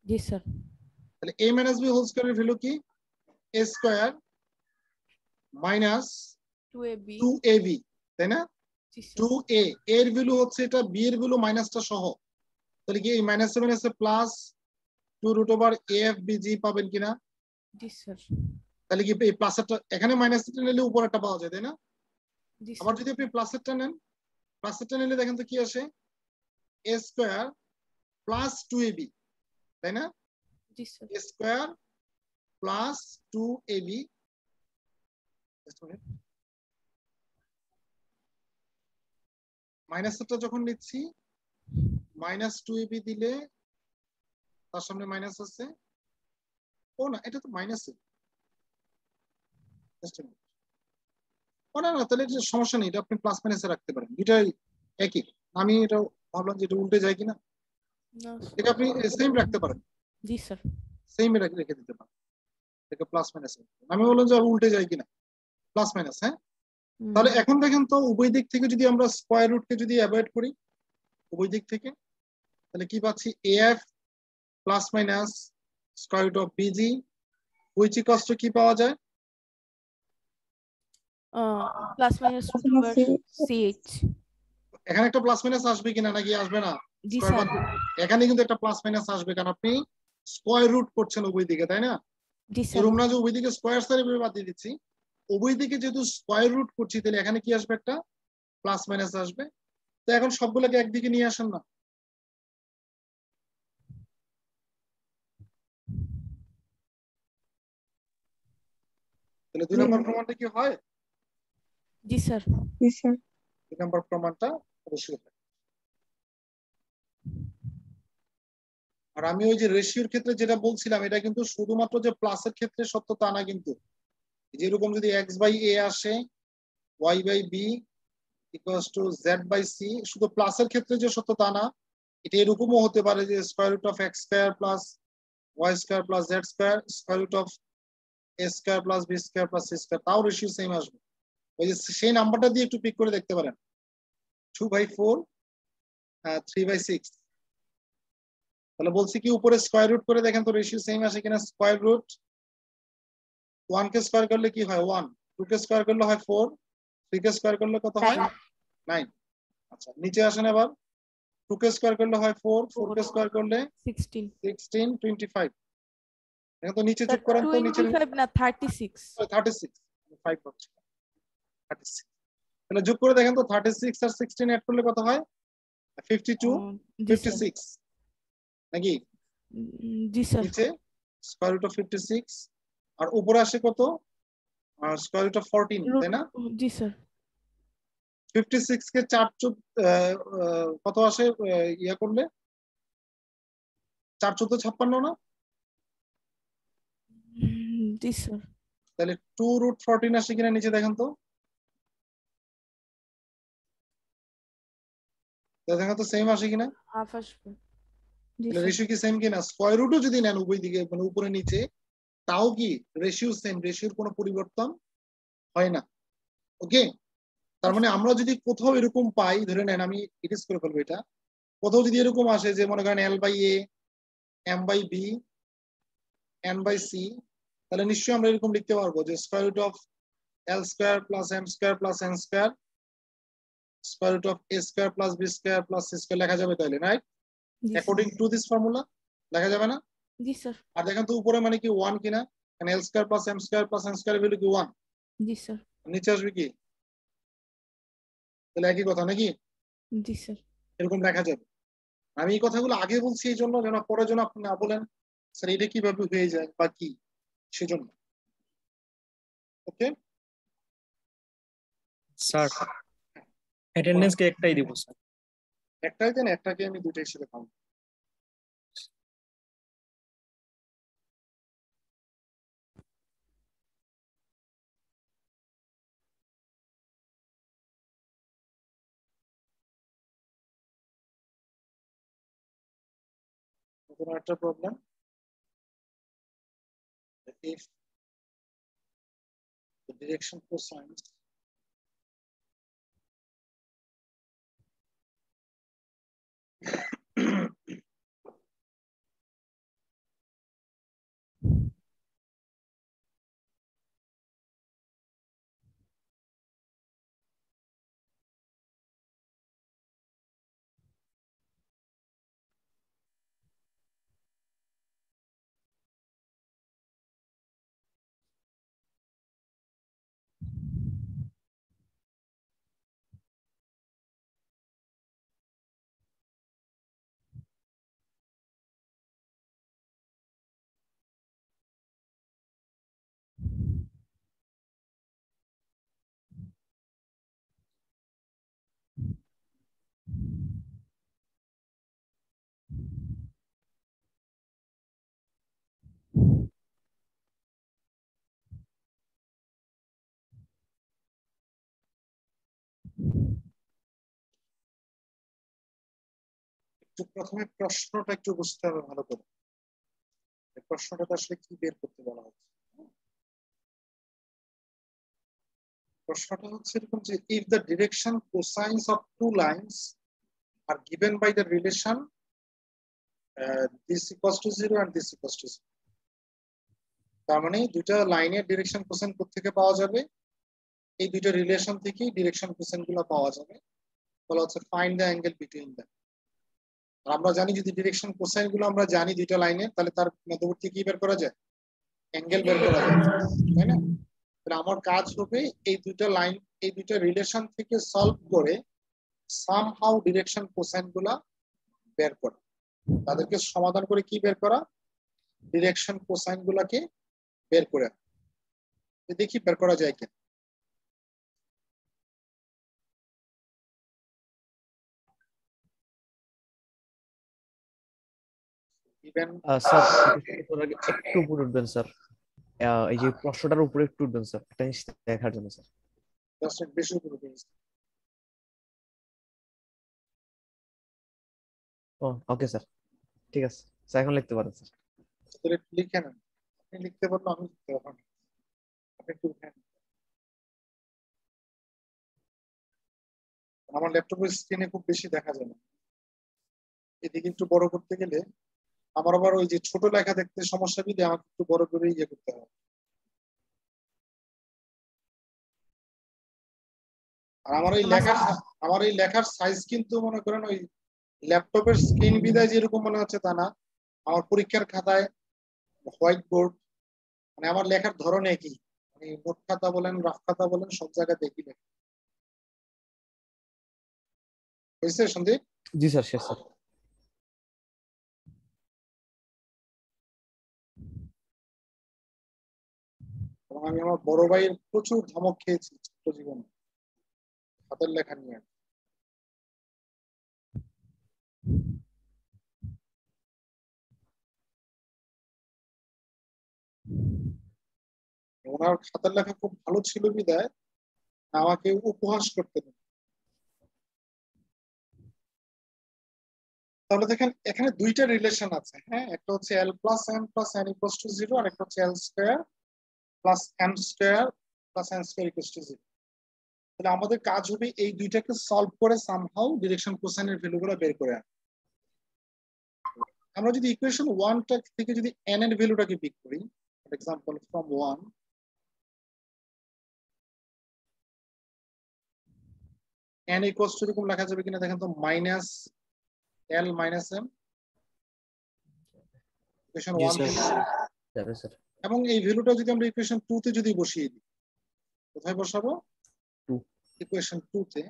G sir তাহলে a minus b whole square এর ভ্যালু কি a square minus 2ab 2ab, তাই না? জি স্যার 2a এর ভ্যালু হচ্ছে এটা, b এর ভ্যালু মাইনাসটা সহ, তাহলে কি এই মাইনাস মাইনাসে প্লাস 2√af(bg) পাবেন কিনা? জি স্যার তাহলে কি এই প্লাসেরটা এখানে মাইনাসটা নিলে উপরেরটা পাওয়া যায়, তাই না? জি আবার স্যার যদি আপনি প্লাসেরটা নেন, প্লাসেরটা নিলে দেখেন তো কি আসে, a স্কয়ার প্লাস 2ab, তাই না? জি sir a square plus 2ab, মাইনাসটা যখন নিচ্ছি মাইনাস 2ab দিলে তার সামনে মাইনাস আছে, ও না এটা তো মাইনাস, ও না না তাহলে এটা সমস্যা নেই, এটা আপনি প্লাস মাইনাসে রাখতে পারেন, দুটাই একই। আমি এটা ভাবলাম যে এটা উল্টে যায় কিনা, না এটা আপনি সেম রাখতে পারেন, জি স্যার সেম রেখে দিতে পারেন, এটা প্লাস মাইনাস। আমি বললাম যে উল্টে যায় কিনা, প্লাস মাইনাস, হ্যাঁ। তাহলে এখন দেখেন তো উভয় দিক থেকে যদি আমরা স্কয়ার রুটকে যদি অ্যাভয়েড করি উভয় দিক থেকে, তাহলে কি পাচ্ছি, af plus minus square root of bg, which equals to কি পাওয়া যায়, plus minus root over ch এখানে একটা প্লাস মাইনাস আসবে কিনা নাকি আসবে না? জি Square স্যার বাদ- এখানে কিন্তু একটা প্লাস মাইনাস আসবে, কারণ আপনি স্কয়ার রুট করছেন উভয় দিকে, তাই না? জি স্যার এরকম না যে উভয় দিকে স্কয়ার সাইড বাদ দিয়ে দিচ্ছি, উভয় দিকে যেহেতু স্কয়ার রুট করছি তাহলে এখানে কি আসবে, একটা প্লাস মাইনাস আসবে। তো এখন সবগুলোকে একদিকে নিয়ে আসেন না, তাহলে 2 নম্বর প্রমাণটা কি হয়? জি স্যার জি স্যার 2 নম্বর প্রমাণটা অবশ্যই হয়। আর আমি ওই যে রেশিওর ক্ষেত্রে যেটা বলছিলাম, এটা কিন্তু শুধুমাত্র যে প্লাসের ক্ষেত্রে সত্য তা না, কিন্তু যেরকম যদি x/a আসে, y/b ইকুয়ালস টু z/c, শুধু প্লাসের ক্ষেত্রে যে সত্য তা না, এটা এরকমও হতে পারে যে square root of x square plus y square plus z square square root of a square plus b square plus c square, তাও রেশিও সেম আসবে। ওই যে সেই নাম্বারটা দিয়ে একটু পিক করে দেখতে পারেন, 2/4 3/6, তাহলে বলছি কি উপরে স্কয়ার রুট করে দেখেন তো রেশিও সেম আসে কিনা। স্কয়ার রুট 1 কে স্কয়ার করলে কি হয় 1, 2 কে স্কয়ার করলে হয় 4, 3 কে স্কয়ার করলে কত হয় 9। আচ্ছা নিচে আসেন এবার, 2 কে স্কয়ার করলে হয় 4, 4 কে স্কয়ার করলে 16 16, 25। এখন তো নিচে স্যার যোগ করেন তো, নিচে 25 না 36 36, 5 হচ্ছে 36, তাহলে যোগ করে দেখেন তো 36 আর 16 এড করলে কত হয় 52, জি স্যার 56 নাকি? জি স্যার নিচে স্কয়ার রুট অফ 56 আর উপরে আসে কত, স্কয়ার রুট অফ 14, তাই না? জি স্যার 56 কে 4 কত আসে ইয়া করলে, 4 14 56 না? জি স্যার তাহলে 2√14 আসে কিনা নিচে দেখেন তো, দেখেন তো সেম আসে কিনা, হাফ আসবে জি তাহলে স্যার রেশিও কি সেম কিনা? স্কয়ার রুটও যদি নেন উভয় দিকে মানে উপরে নিচে, তাও কি রেশিও সেম, রেশিওর কোনো পরিবর্তন হয় না। ওকে, তার মানে আমরা যদি কোথাও এরকম পাই, ধরে নেন আমি ইটিস করে ফেলবো এটা, কোথাও যদি এরকম আসে যে মনে করেন l/a m/b n/c, তাহলে নিশ্চয়ই আমরা এরকম লিখতে পারবো যে square root of l square plus m square plus n square square root of a square plus b square plus c square লেখা যাবে, তাহলে রাইট? জি অ্যাকর্ডিং টু দিস ফর্মুলা লেখা যাবে না? জি স্যার আর দেখেন তো উপরে মানে কি 1 কিনা, মানে l square plus m square plus n square value কি 1, জি স্যার নিচে আসবে কি, তাহলে একই কথা নাকি? জি স্যার এরকম দেখা যাবে। আমি এই কথাগুলো আগে বলছি এই জন্য যেন পরে যেন আপনি না বলেন স্যার এটা কিভাবে হয়ে যায় বা কি, সেজন্য। ওকে স্যার অ্যাটেন্ডেন্স কে একটাই দিব স্যার। একটাই দেন, একটাকে আমি দুটো হিসেবে কাউন্ট কোনো একটা problem, if the direction cosines একটু প্রথমে প্রশ্নটা একটু বুঝতে হবে ভালো করে। প্রশ্নটা আসলে কি বের করতে বলা হচ্ছে। প্রশ্নটা হচ্ছে এরকম যে if the direction cosines of two lines are given by the relation this equals to 0 and this equals to 0, তার মানে দুইটা লাইনের ডিরেকশন কোসাইন কোত্থেকে পাওয়া যাবে, এই দুইটা রিলেশন থেকেই ডিরেকশন কোসাইন গুলো পাওয়া যাবে। বলা হচ্ছে find the angle between them. আমরা জানি যদি ডিরেকশন কোসাইন গুলো আমরা জানি দুইটা লাইনের, তাহলে তার মধ্যবর্তী কি বের করা যায়, অ্যাঙ্গেল বের করা যায়, তাই না? তাহলে আমার কাজ হবে এই দুইটা লাইন, এই দুইটা রিলেশন থেকে সলভ করে সামহাউ ডিরেকশন কোসাইন গুলা বের করা, তাদেরকে সমাধান করে কি বের করা, ডিরেকশন কোসাইন গুলাকে বের করে দেখি বের করা যায় কিনা। স্যার একটু উপরে উঠবেন স্যার, এই যে প্রশ্নটার উপরে একটু উঠবেন স্যার, একটা জিনিস দেখার জন্য স্যার। বেশি উপরে উঠেছে। ও ওকে স্যার, ঠিক আছে স্যার, এখন লিখতে পারেন স্যার। তাহলে লিখে নেন, আপনি লিখতে পারলো, আমি লিখতে পারবো না। আপনি একটু উঠেন। আমার ল্যাপটপের স্ক্রিনে খুব বেশি দেখা যায় না, এদিকে একটু বড় করতে গেলে আমার আবার ওই যে ছোট লেখা দেখতে সমস্যা দিলে আমাকে একটু বড় করে ইয়ে করতে হবে। আর আমার এই লেখার সাইজ কিন্তু মনে করেন ওই ল্যাপটপের স্ক্রিন বিদায় যেরকম মনে হচ্ছে তা না, আমার পরীক্ষার খাতায় হোয়াইট বোর্ড, মানে আমার লেখার ধরন একই, মানে নোট খাতা বলেন রাফ খাতা বলেন সব জায়গাতে একই লেখা। বুঝছে সন্দীপ? জি স্যার, শেষ স্যার। এবং আমি আমার বড় ভাইয়ের প্রচুর ধমক খেয়েছি ছোট্ট জীবনে হাতের লেখা নিয়ে। ওনার হাতের লেখা খুব ভালো ছিল বিদায় আমাকে উপহাস করতেন। তাহলে দেখেন এখানে দুইটা রিলেশন আছে, হ্যাঁ, একটা হচ্ছে l plus m plus n equals to 0, আর একটা হচ্ছে l square plus m square plus n square equals to 0। তাহলে আমাদের কাজ হবে এই দুইটাকে সলভ করে সামহাউ ডিরেকশন কোসাইনের ভ্যালুগুলো বের করে আনা। আমরা যদি ইকুয়েশন 1 থেকে যদি n এর ভ্যালুটাকে পিক করি, for example from 1 n equals to এরকম লেখা যাবে কিনা দেখেন তো, minus l minus m, equation 1 থেকে যাবে স্যার। এবং এই ভ্যালুটা যদি আমরা ইকুয়েশন 2 তে যদি বসিয়ে দিই, কোথায় বসাবো, 2 ইকুয়েশন 2 তে,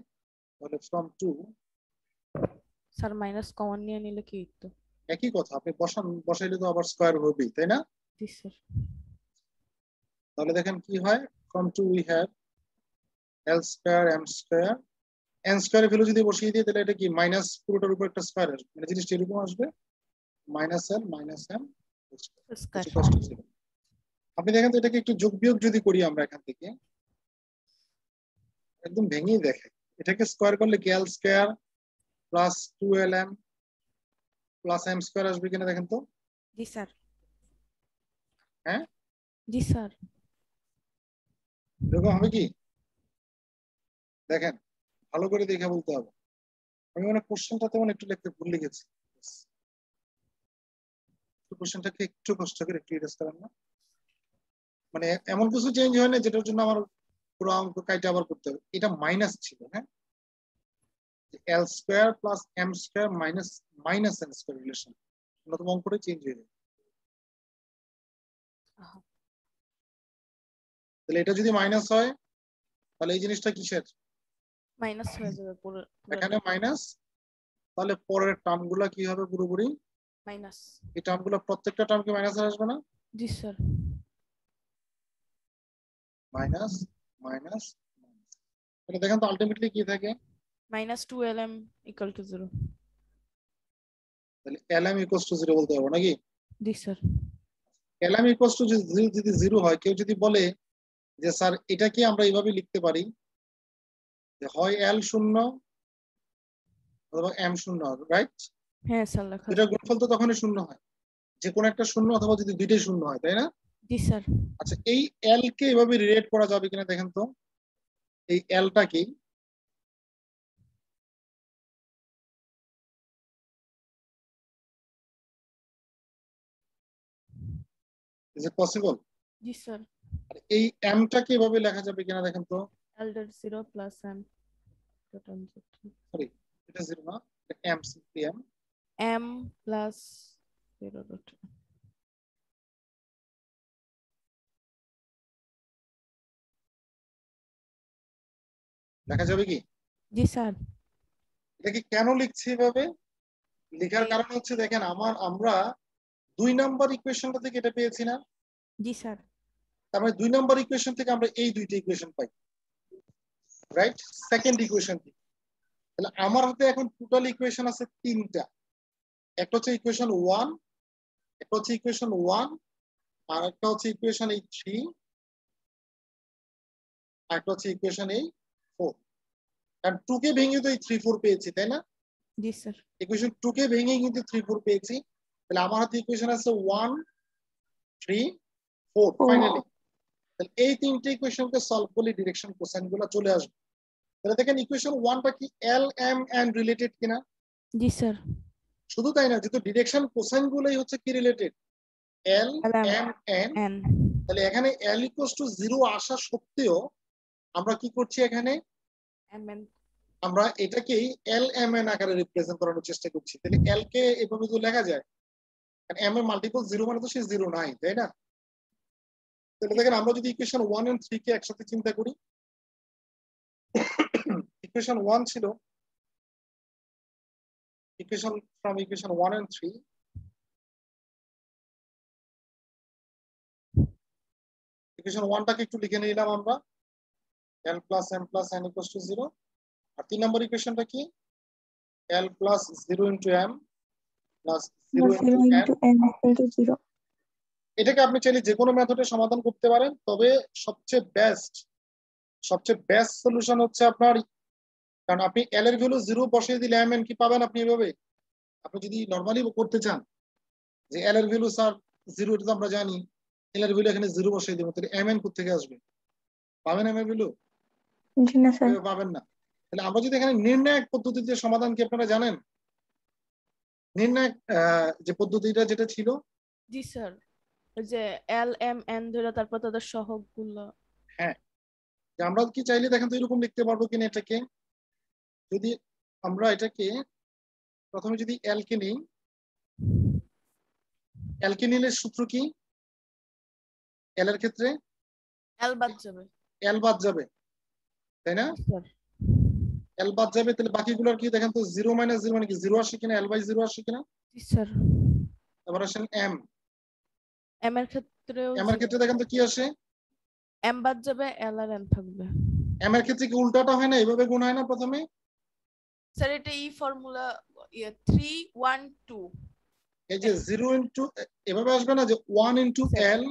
তাহলে ফ্রম 2 স্যার মাইনাস কমন নিয়ে নিলে কি হতো? একই কথা, আপনি বসাইলে তো আবার স্কয়ার হবেই, তাই না? জি স্যার। তাহলে দেখেন কি হয়, from 2 we have l square m square, n square value যদি বসিয়ে দিই তাহলে এটা কি মাইনাস পুরোটার উপর একটা স্কয়ার আসবে, মানে জিনিসটা এরকম আসবে minus l minus m square. আপনি দেখেন তো এটাকে একটু যোগ বিয়োগ যদি করি আমরা এখান থেকে, একদম ভেঙেই দেখে, এটাকে স্কয়ার করলে কি l square plus 2lm plus m square আসবে কিনা দেখেন তো। জি স্যার। হ্যাঁ জি স্যার। এরকম হবে কি দেখেন, ভালো করে দেখে বলতে হবে। আমি মানে কোশ্চেনটা তেমন একটু লিখতে ভুল লিখেছি, কোশ্চেনটাকে একটু কষ্ট করে একটু ইরেজ করেন না, মানে এমন কিছু চেঞ্জ হয় না যেটার জন্য আমার পুরো অঙ্ক কাইটে আবার করতে হবে। এটা মাইনাস ছিল, হ্যাঁ, l square plus m square minus minus n square relation, নতুন অঙ্কটা চেঞ্জ হয়ে যাবে। তাহলে এটা যদি মাইনাস হয় তাহলে এই জিনিসটা কিসের, মাইনাস হয়ে যাবে পুরো, এখানে মাইনাস, তাহলে পরের টার্মগুলো কি হবে পুরোপুরি মাইনাস। এই টার্মগুলো প্রত্যেকটা টার্মকে মাইনাস আসবে না? জি স্যার। মাইনাস মাইনাস, তাহলে দেখেন তো আলটিমেটলি কি থাকে, মাইনাস 2lm ইকুয়াল টু 0। তাহলে lm ইকুয়ালস টু 0 বলতে পারবো নাকি? জি স্যার। lm ইকুয়ালস টু যদি 0 হয়, কেউ যদি বলে যে স্যার এটাকে আমরা এইভাবে লিখতে পারি যে হয় l শূন্য অথবা m শূন্য, রাইট? হ্যাঁ স্যার লেখা দুইটার যায়। গুণফল তো তখনই শূন্য হয়, যে কোনো একটা শূন্য অথবা যদি দুইটাই শূন্য হয়, তাই না? জি স্যার। আচ্ছা, এই এল কে এভাবে রিলেট করা যাবে কিনা দেখেন তো। এই এলটা কি is it possible? G sir. এই এমটা কি এভাবে লেখা যাবে কিনা দেখেন তো। L dot 0 plus M dot M sorry, এটা জিরো না, M simply M. M plus 0 dot লেখা যাবে কি? জি স্যার। এটা কি কেন লিখছি এভাবে? লেখার কারণ হচ্ছে দেখেন আমরা 2 নাম্বার ইকুয়েশনটা থেকে এটা পেয়েছি না? জি স্যার। তার মানে 2 নাম্বার ইকুয়েশন থেকে আমরা এই দুইটা ইকুয়েশন পাই, রাইট? সেকেন্ড ইকুয়েশন থেকে। তাহলে আমার হাতে এখন টোটাল ইকুয়েশন আছে তিনটা। একটা হচ্ছে ইকুয়েশন 1, একটা হচ্ছে ইকুয়েশন 1, আর একটা হচ্ছে ইকুয়েশন এই 3, আর একটা হচ্ছে ইকুয়েশন এই 4। কারণ 2 কে ভেঙে তো এই 3 4 পেয়েছি, তাই না? জি স্যার। ইকুয়েশন 2 কে ভেঙে কিন্তু 3 4 পেয়েছি। তাহলে আমার হাতে ইকুয়েশন আছে 1 3 4 ফাইনালি। তাহলে এই তিনটে ইকুয়েশনকে সলভ করলে ডিরেকশন কোসাইন গুলো চলে আসবে। তাহলে দেখেন ইকুয়েশন 1টা কি এল এম এন রিলেটেড কিনা? জি স্যার। শুধু তাই না, যেহেতু ডিরেকশন কোসাইন গুলোই হচ্ছে কি related, L M N. N তাহলে এখানে এল ইকুয়ালস টু 0 আসা সত্ত্বেও আমরা কি করছি, এখানে M N আমরা এটাকেই এল এম এন আকারে রিপ্রেজেন্ট করানোর চেষ্টা করছি। তাহলে এল কে এভাবে তো লেখা যায়, কারণ এম এর মাল্টিপল 0 মানে তো সে 0 নাই, তাই না? তাহলে দেখেন আমরা যদি ইকুয়েশন 1 এন্ড 3 কে একসাথে চিন্তা করি, ইকুয়েশন 1 ছিল equation from equation 1 and 3। Equation 1টাকে একটু লিখে নিলাম আমরা, l plus m plus n equals to 0। আর 3 নম্বর ইকুয়েশনটা কি, l plus 0 into m plus 0 0 into n। into n equal to 0. এটাকে আপনি চাইলে যে কোনো মেথডে সমাধান করতে পারেন, তবে সবচেয়ে বেস্ট সলিউশন হচ্ছে আপনার, কারণ আপনি l এর ভ্যালু 0 বসিয়ে দিলে m n কি পাবেন আপনি এভাবে। আপনি যদি নরমালি করতে চান যে l এর ভ্যালু স্যার 0, এটা তো আমরা জানি, l এর ভ্যালু এখানে 0 বসিয়ে দেব, তাহলে m n কোথা থেকে আসবে? পাবেন m এর ভ্যালু? জি না স্যার। পাবেন না। তাহলে আমরা যদি এখানে নির্ণায়ক পদ্ধতিতে সমাধান কি আপনারা জানেন? নির্ণায়ক যে পদ্ধতিটা যেটা ছিল, জি স্যার। ওই যে L M N ধরে তারপর তাদের সহগগুলো। হ্যাঁ, যে আমরা কি চাইলে দেখেন তো এরকম লিখতে পারবো কিনা এটাকে। যদি আমরা এটাকে প্রথমে যদি এল কে নিই, এল কে নিলে সূত্র কি, এল এর ক্ষেত্রে L বাদ যাবে। এল বাদ যাবে, তাই না? জি স্যার। এল বাদ যাবে, তাহলে বাকিগুলোর কি দেখেন তো 0 মাইনাস 0 মানে কি 0 আসে কিনা, এল বাই 0 আসে কিনা। জি স্যার। এবার আসেন এম, M এর ক্ষেত্রেও এম এর ক্ষেত্রে দেখেন তো কি আসে, M বাদ যাবে, L আর N থাকবে। এম এর ক্ষেত্রে কি উল্টাটা হয় না, এইভাবে গুণ হয় না প্রথমে? স্যার এটা এই ফর্মুলা 3 1 2। এই যে 0 ইনটু এভাবে আসবে না যে 1 ইনটু এল।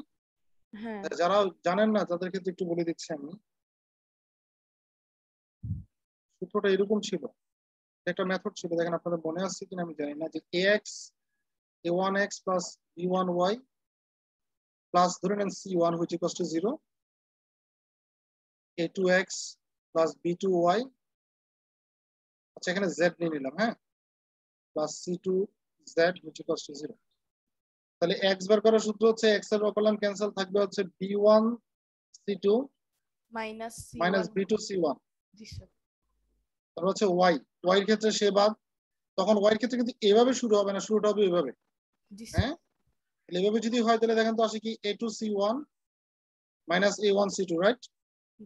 হ্যাঁ যারা জানেন না তাদের ক্ষেত্রে একটু বলে দিচ্ছি আমি, সূত্রটা এরকম ছিল, একটা মেথড ছিল, দেখেন আপনাদের মনে আছে কিনা আমি জানি না, যে ax a1x plus b1y plus ধরে নেন c1 which equals to 0, a2x plus b2y, আচ্ছা এখানে z নিয়ে নিলাম, হ্যাঁ, plus c2z which equals to 0। তাহলে x বার করার সূত্র হচ্ছে x এর অকলন ক্যান্সেল থাকবে হচ্ছে b1 c2 minus minus b2 c1। জি স্যার। তারপর হচ্ছে y, y এর ক্ষেত্রে সে বাদ, তখন y এর ক্ষেত্রে কিন্তু এভাবে শুরু হবে না, শুরুটা হবে এভাবে, জি স্যার। হ্যাঁ। এভাবে যদি হয় তাহলে দেখেন তো আসে কি a2 c1 minus a1 c2, right?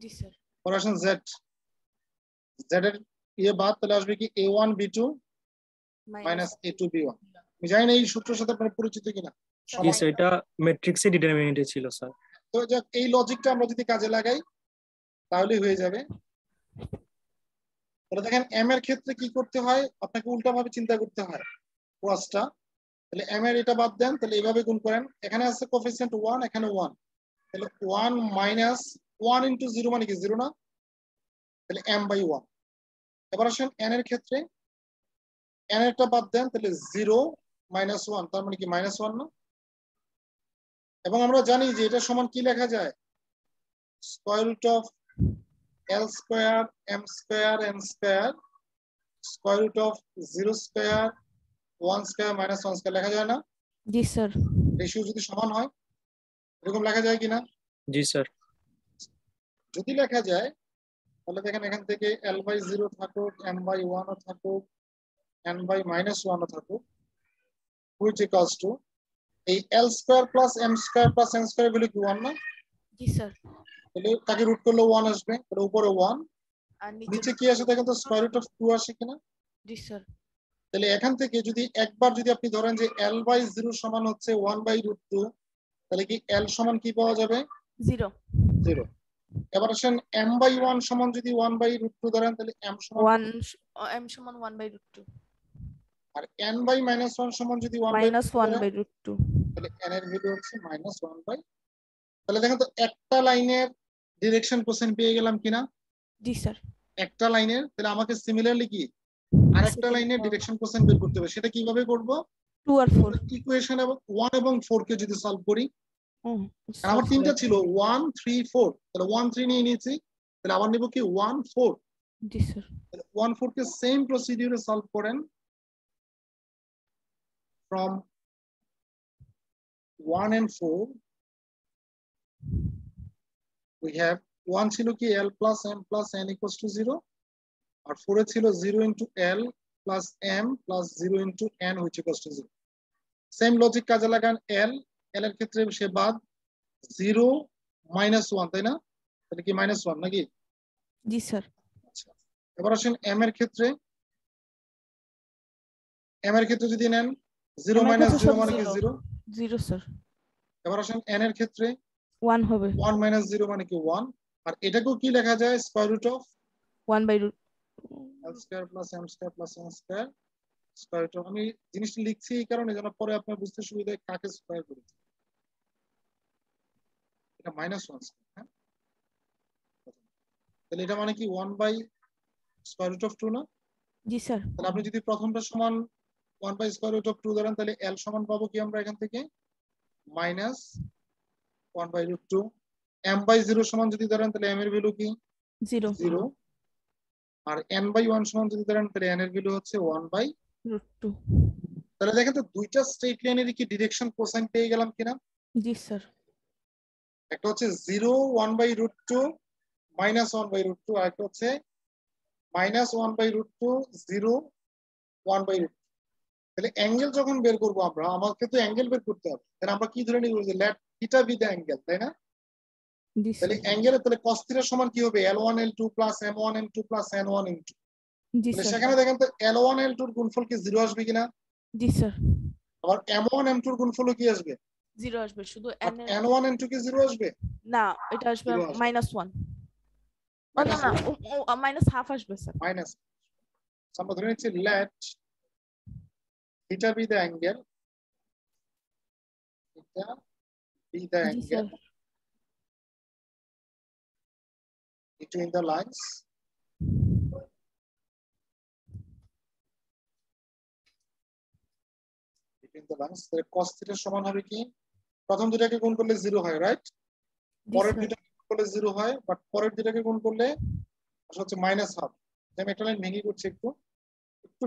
জি স্যার। পরে আসেন z, z এর ইয়ে বাদ, তাহলে আসবে কি a1 b2 minus a2 b1। আমি জানি না এই সূত্রের সাথে আপনার পরিচিত কিনা। জি স্যার, এটা ম্যাট্রিক্সে ডিটারমিনেন্টে ছিল স্যার। তো যাক, এই লজিকটা আমরা যদি কাজে লাগাই তাহলেই হয়ে যাবে। তাহলে দেখেন m এর ক্ষেত্রে কি করতে হয়, আপনাকে উল্টা ভাবে চিন্তা করতে হয় ক্রসটা। তাহলে m এর এটা বাদ দেন, তাহলে এইভাবে গুণ করেন, এখানে আছে কোএফিসিয়েন্ট 1, এখানে 1, তাহলে 1 মাইনাস 1 ইনটু 0 মানে কি 0 না, তাহলে m বাই 1। এবার আসেন n এর ক্ষেত্রে, n এরটা বাদ দেন তাহলে 0 -1 তার মানে কি -1 না? এবং আমরা জানি যে এটা সমান কি লেখা যায়, square root of l square m square n square square root of 0 square 1 square -1 square লেখা যায় না? জি স্যার। রেশিও যদি সমান হয় এরকম লেখা যায় কিনা? জি স্যার। যদি লেখা যায় তাহলে দেখেন এখান থেকে l/0 থাকুক, m/1 ও থাকুক, n/-1 ও থাকুক, which equals to এই l square plus m square plus n square value কি 1 না? জি স্যার। তাহলে তাকে রুট করলে 1 আসবে, তাহলে উপরে 1, আর নিচে কি আসে দেখেন তো স্কয়ার রুট অফ 2 আসে কিনা? জি স্যার। তাহলে এখান থেকে যদি একবার যদি আপনি ধরেন যে l/0 সমান হচ্ছে 1/√2, তাহলে কি l সমান কি পাওয়া যাবে? 0 0। এবার আসেন m/1 সমান যদি 1/√2 ধরেন তাহলে m সমান 1 m সমান 1/√2 আর n/-1 সমান যদি 1/√2 ধরেন -1/√2। তাহলে n এর ভ্যালু হচ্ছে -1/, তাহলে দেখেন তো একটা লাইনের ডিরেকশন কোসেন্ট পেয়ে গেলাম কিনা? জি স্যার। একটা লাইনের, তাহলে আমাকে সিমিলারলি কি আরেকটা লাইনের ডিরেকশন কোসেন্ট বের করতে হবে। সেটা কিভাবে করব? 2 আর 4। ইকুয়েশন এবং 1 এবং 4 কে যদি সলভ করি, আর আমার solve তিনটা করে- ছিল 1 3 4, তাহলে 1 3 নিয়ে নিয়েছি, তাহলে আবার নিব কি 1 4, জি স্যার। তাহলে 1 4 কে সেম প্রসিডিউরে সলভ করেন। from 1 and 4 we have 1 ছিল কি l plus m plus n equals to 0, আর 4 এ ছিল 0 into l plus m plus 0 into n which equals to 0। Same logic কাজে লাগান, l এর ক্ষেত্রে সে বাদ 0 -1, তাই না? তাহলে কি -1 নাকি? জি স্যার। আচ্ছা, এবার আসেন m এর ক্ষেত্রে। m এর ক্ষেত্রে যদি নেন 0 M এর ক্ষেত্রে 0 সব মানে কি 0। 0 স্যার। এবার আসেন n এর ক্ষেত্রে 1 হবে 1 - 0 মানে কি 1, আর এটাকেও কি লেখা যায় square root of 1/√2। l square plus m square plus n square square root of, আমি জিনিসটা লিখছি এই কারণে যেন পরে আপনার বুঝতে সুবিধা হয় কাকে স্কয়ার করেছি। এটা -1 স্কয়ার, হ্যাঁ, তাহলে এটা মানে কি 1/√2 না? জি স্যার। তাহলে আপনি যদি প্রথমটা সমান 1/√2 ধরেন তাহলে l সমান পাবো কি আমরা এখান থেকে -1/√2। m/0 সমান যদি ধরেন তাহলে m এর ভ্যালু কি 0 0, আর n/1 সমান যদি ধরেন তাহলে n এর ভ্যালু হচ্ছে 1/2। তাহলে দেখেন তো দুইটা স্ট্রেট লাইনের কি ডিরেকশন কোসাইন পেয়ে গেলাম কিনা? জি স্যার। একটা হচ্ছে 0 1/√2 -1/√2, আর একটা হচ্ছে -1/√2 0 1/√2। তাহলে অ্যাঙ্গেল যখন বের করব আমরা, আমাকে তো অ্যাঙ্গেল বের করতে হবে, তাহলে আমরা কি ধরে নিব যে let theta be the angle, তাই না? জি তাহলে স্যার। অ্যাঙ্গেলের তাহলে cos থিটা সমান কি হবে L1 L2 plus M1 M2 plus N1 N2। জি তাহলে স্যার। সেখানে দেখেন তো L1 L2 এর গুণফল কি 0 আসবে কিনা? জি স্যার। আবার M1 M2 এর গুণফল কি আসবে? 0 আসবে, শুধু n এর N1 N2 কি 0 আসবে? না, এটা আসবে 0 আসবে। -1। ও না না, -1/2 আসবে স্যার। মাইনাস, আমরা ধরে নিচ্ছি let theta be the angle, theta be the জি sir. Angle between the lines তাহলে cos থিটা সমান হবে কি, প্রথম দুটাকে গুণ করলে 0 হয়, রাইট? পরের দুটাকে গুণ করলে 0 হয়, বাট পরের দুটাকে গুণ করলে আসলে হচ্ছে -1/2। আমি একটা লাইন ভেঙে করছি, একটু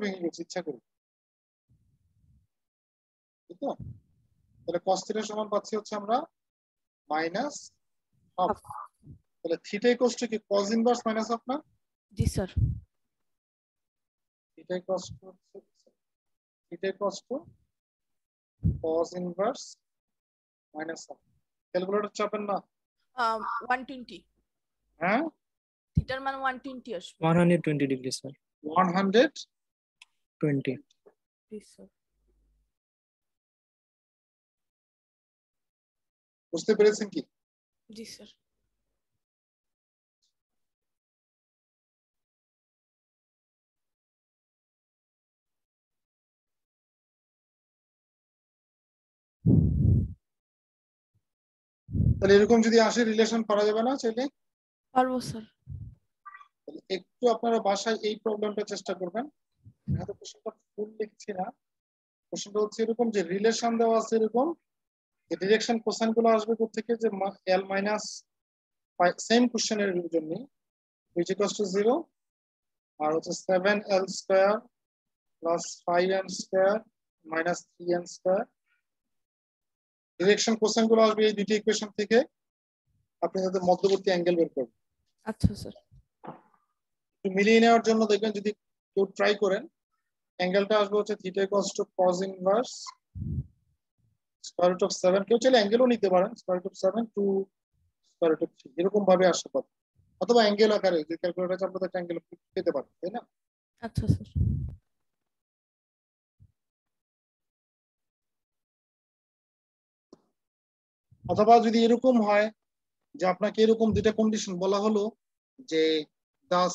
ভেঙে করছি ইচ্ছা করে, ঠিক তো? তাহলে cos থিটা সমান পাচ্ছি হচ্ছে আমরা -1/2। তাহলে থিটা ইকুয়ালস টু কি cos ইনভার্স -1/2 না? জি sir. Theta equals to cos inverse -1/2। Calculator চাপেন না, 120, হ্যাঁ, থিটার মান 120 আসবে। 120 ডিগ্রি স্যার। 120। জি স্যার। বুঝতে পেরেছেন কি? জি স্যার। তাহলে এরকম যদি আসে রিলেশন করা যাবে না চাইলে? পারবো স্যার। একটু আপনারা বাসায় এই প্রবলেমটা চেষ্টা করবেন। এখানে তো কোশ্চেনটা ফুল লিখছি না, কোশ্চেনটা হচ্ছে এরকম যে রিলেশন দেওয়া আছে এরকম যে ডিরেকশন কোসাইন গুলো আসবে কোথেকে, যে l মাইনাস সেম কোশ্চেনের জন্য which equals to 0 আর হচ্ছে 7l square plus 5n square minus 3n square. Direction cosine গুলো আসবে এই দুটি ইকুয়েশন থেকে, আপনি তাদের মধ্যবর্তী অ্যাঙ্গেল বের করবেন। আচ্ছা স্যার। একটু মিলিয়ে নেওয়ার জন্য দেখবেন যদি কেউ ট্রাই করেন, অ্যাঙ্গেলটা আসবে হচ্ছে theta equals to cos inverse square root of 7, কেউ চাইলে অ্যাঙ্গেলও নিতে পারেন, square root of 7 to square root of 3 এরকম ভাবে আসতে পারে, অথবা অ্যাঙ্গেল আকারে যে ক্যালকুলেটর আছে আপনাদের অ্যাঙ্গেল পেতে পারেন, তাই না? আচ্ছা স্যার। অথবা যদি এরকম হয় যে আপনাকে এরকম দুইটা কন্ডিশন বলা হলো যে thus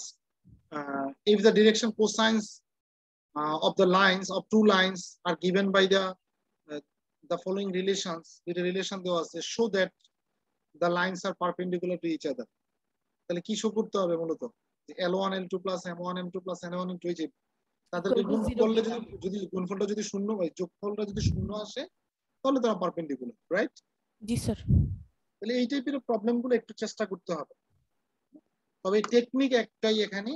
if the direction cosines of the lines of two lines are given by the following relations, the relation দেওয়া আছে, show that the lines are perpendicular to each other, তাহলে কি শো করতে হবে মূলত যে L1 L2 plus M1 M2 plus N1 N2 যে তাদেরকে গুণ করলে যদি গুণফলটা যদি শূন্য হয়, যোগফলটা যদি শূন্য আসে তাহলে তারা পারপেন্ডিকুলার, রাইট? জি স্যার। তাহলে এই টাইপের প্রবলেমগুলো একটু চেষ্টা করতে হবে। তবে টেকনিক একটাই এখানে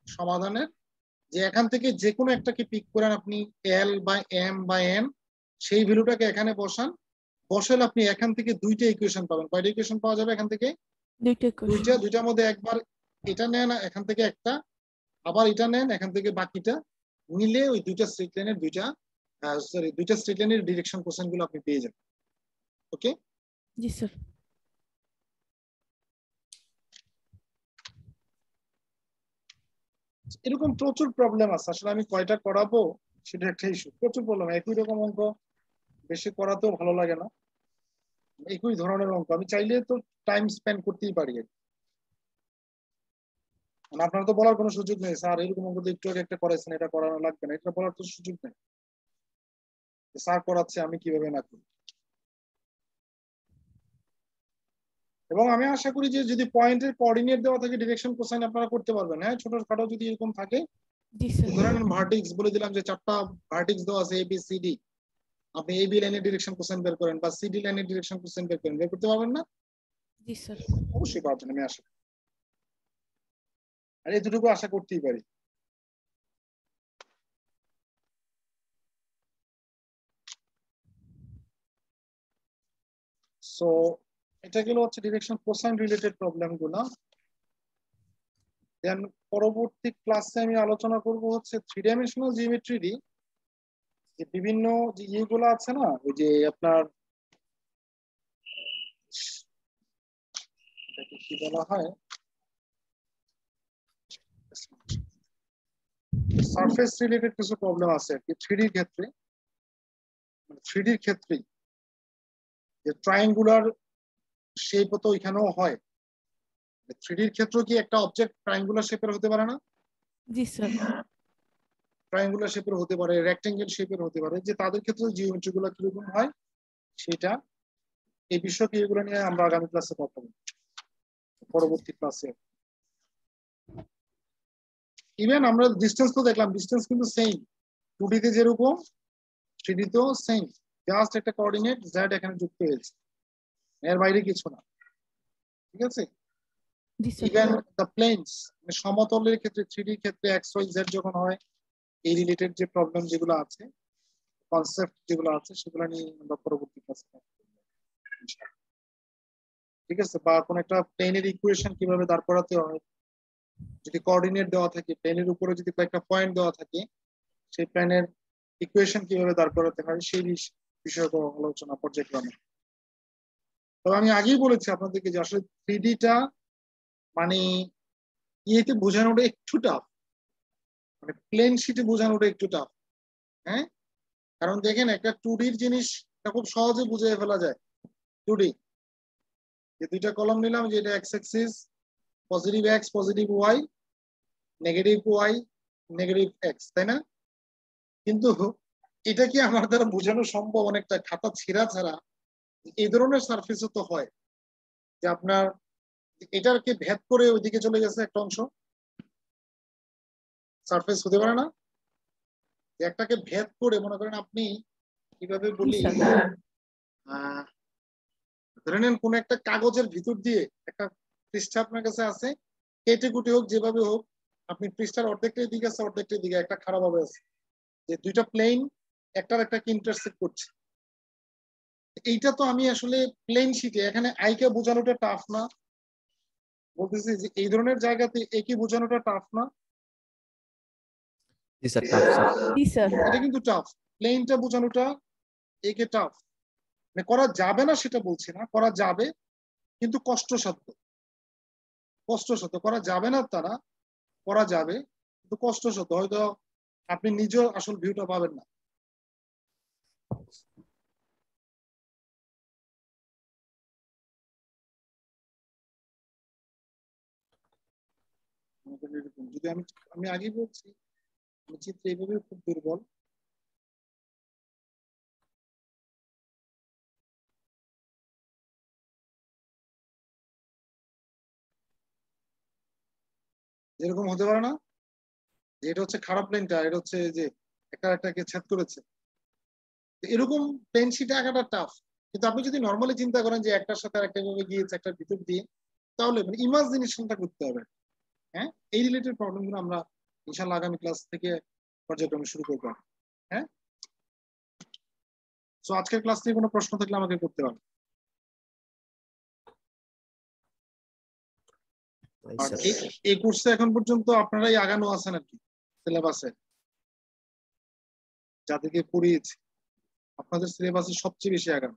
সমাধানের, যে এখান থেকে যে কোনো একটাকে পিক করেন আপনি L বা M বা N, সেই ভ্যালুটাকে এখানে বসান, বসালে আপনি এখান থেকে দুইটা ইকুয়েশন পাবেন। কয়টা ইকুয়েশন পাওয়া যাবে এখান থেকে? দুইটার মধ্যে একবার এটা নেন এখান থেকে একটা, আবার এটা নেন এখান থেকে বাকিটা, নিলে ওই দুইটা স্ট্রেট লাইনের দুইটা স্ট্রেট লাইনের ডিরেকশন কোসাইন গুলো আপনি পেয়ে যাবেন। ওকে? জি স্যার। এরকম প্রচুর প্রবলেম আছে, আসলে আমি কয়টা করাবো সেটা একটা ইস্যু। প্রচুর প্রবলেম, একই রকম অঙ্ক বেশি করাতেও ভালো লাগে না, একই ধরনের অঙ্ক আমি চাইলে তো টাইম স্পেন্ড করতেই পারি। আপনার তো বলার কোনো সুযোগ নেই স্যার এরকম অঙ্ক তো একটু আগে একটা করাইছেন, এটা করানো লাগবে না, এটা বলার তো সুযোগ নেই। স্যার করাচ্ছে আমি কিভাবে না করি। এবং আমি আশা করি যে যদি পয়েন্টের কোঅর্ডিনেট দেওয়া থাকে ডিরেকশন কোসাইন আপনারা করতে পারবেন। হ্যাঁ, ছোটখাটো যদি এরকম থাকে, ধরেন ভার্টেক্স বলে দিলাম যে 4টা ভার্টেক্স দেওয়া আছে ABCD, আপনি AB লাইনের ডিরেকশন কোসাইন বের করেন বা CD লাইনের ডিরেকশন কোসাইন বের করেন, বের করতে পারবেন না? জি স্যার। অবশ্যই পারবেন, আমি আশা করি। আর এতটুকু আশা করতেই পারি। সো এটা গেল হচ্ছে ডিরেকশন কোসাইন রিলেটেড প্রবলেম গুলো। দেন পরবর্তী ক্লাসে আমি আলোচনা করব হচ্ছে 3 ডাইমেনশনাল জিওমেট্রি, যে বিভিন্ন যে ইয়েগুলো আছে না, ওই যে আপনার কি বলা হয় সারফেস রিলেটেড কিছু প্রবলেম আছে আর কি 3D এর ক্ষেত্রে। 3D এর ক্ষেত্রে যে ট্রায়াঙ্গুলার শেপ তো এখানেও হয়, 3D এর ক্ষেত্রে কি একটা অবজেক্ট ট্রায়াঙ্গুলার শেপের হতে পারে না? জি স্যার। ট্রায়াঙ্গুলার শেপের হতে পারে, রেক্টেঙ্গেল শেপের হতে পারে, যে তাদের ক্ষেত্রে জিওমেট্রি গুলো কিরকম হয় সেটা, এই বিষয় কি এগুলো নিয়ে আমরা আগামী ক্লাসে কথা বলবো, পরবর্তী ক্লাসে। ইভেন আমরা ডিসটেন্স তো দেখলাম, ডিসটেন্স কিন্তু সেম 2D তে যেরকম 3D তেও সেম, জাস্ট একটা কোঅর্ডিনেট z এখানে যুক্ত হয়েছে, এর বাইরে কিছু না। ঠিক আছে? ইভেন দ্য প্লেনস, সমতলের ক্ষেত্রে 3D এর ক্ষেত্রে XYZ যখন হয়, এই রিলেটেড যে প্রবলেম যেগুলো আছে, কনসেপ্ট যেগুলো আছে, সেগুলো নিয়ে আমরা পরবর্তী ক্লাসে কথা বলবো ইনশাআল্লাহ। ঠিক আছে? বা কোন একটা প্লেনের ইকুয়েশন কিভাবে দাঁড় করাতে হয়, যদি কোঅর্ডিনেট দেওয়া থাকে, প্লেনের উপরে যদি কয়েকটা পয়েন্ট দেওয়া থাকে, সেই প্লেনের ইকুয়েশন কিভাবে দাঁড় করাতে হয় সেই বিষয়ে আলোচনা পর্যায়ক্রমে। তবে আমি আগেই বলেছি আপনাদেরকে যে আসলে 3D টা মানে ইয়েতে বোঝানোটা একটু টাফ, মানে প্লেন শিটে বোঝানোটা একটু টাফ। হ্যাঁ, কারণ দেখেন একটা 2D জিনিস খুব সহজে বুঝিয়ে ফেলা যায়। 2D যে দুইটা কলাম নিলাম, যে এটা X axis, positive X positive Y, negative Y negative X, তাই না? কিন্তু এটা কি আমার দ্বারা বোঝানো সম্ভব? অনেকটা খাতা ছিঁড়া ছাড়া এই ধরনের সারফেসও তো হয়, যে আপনার এটাকে ভেদ করে ওইদিকে চলে গেছে একটা অংশ, সারফেস হতে পারে না? যে একটাকে ভেদ করে মনে করেন আপনি কিভাবে বলি ধরে নেন কোন একটা কাগজের ভিতর দিয়ে একটা পৃষ্ঠা আপনার কাছে আছে, কেটে কুটে হোক যেভাবে হোক, আপনি পৃষ্ঠার অর্ধেকটার দিকে আছে অর্ধেকটার দিকে একটা খারাপ ভাবে আছে, যে দুইটা প্লেন একটার একটাকে ইন্টারসেক্ট করছে। এইটা তো আমি আসলে প্লেন শিটে এখানে আইকে বোঝানোটা টাফ না, বলতেছি যে এই ধরনের জায়গাতে একে বোঝানোটা টাফ না। জি স্যার, টাফ স্যার। জি স্যার। এটা কিন্তু টাফ, প্লেনটা বোঝানোটা একে টাফ, মানে করা যাবে না সেটা বলছি না, করা যাবে কিন্তু কষ্টসাধ্য। কষ্টসাধ্য করা যাবে না তারা, করা যাবে কিন্তু কষ্টসাধ্য, হয়তো আপনি নিজেও আসল ভিউটা পাবেন না। যদি আমি আমি আগেই বলছি চিত্র এইভাবে খুব দুর্বল। যেরকম হতে পারে না যে এটা হচ্ছে খারাপ প্লেনটা, এটা হচ্ছে যে একটা একটাকে ছেদ করেছে, এরকম প্লেন শিটে আঁকাটা টাফ। কিন্তু আপনি যদি নর্মালি চিন্তা করেন যে একটার সাথে একটা ভাবে গিয়েছে একটার ভিতর দিয়ে, তাহলে মানে ইমাজিনেশনটা করতে হবে। হ্যাঁ, এই রিলেটেড প্রবলেমগুলো আমরা ইনশাআল্লাহ আগামী ক্লাস থেকে পর্যায়ক্রমে শুরু করবো। হ্যাঁ, তো আজকের ক্লাস নিয়ে কোনো প্রশ্ন থাকলে আমাকে করতে পারেন। আর এই কোর্সে এখন পর্যন্ত আপনারাই আগানো আছেন আর কি সিলেবাসে, যাদেরকে পড়িয়েছি আপনাদের সিলেবাসে সবচেয়ে বেশি আগানো।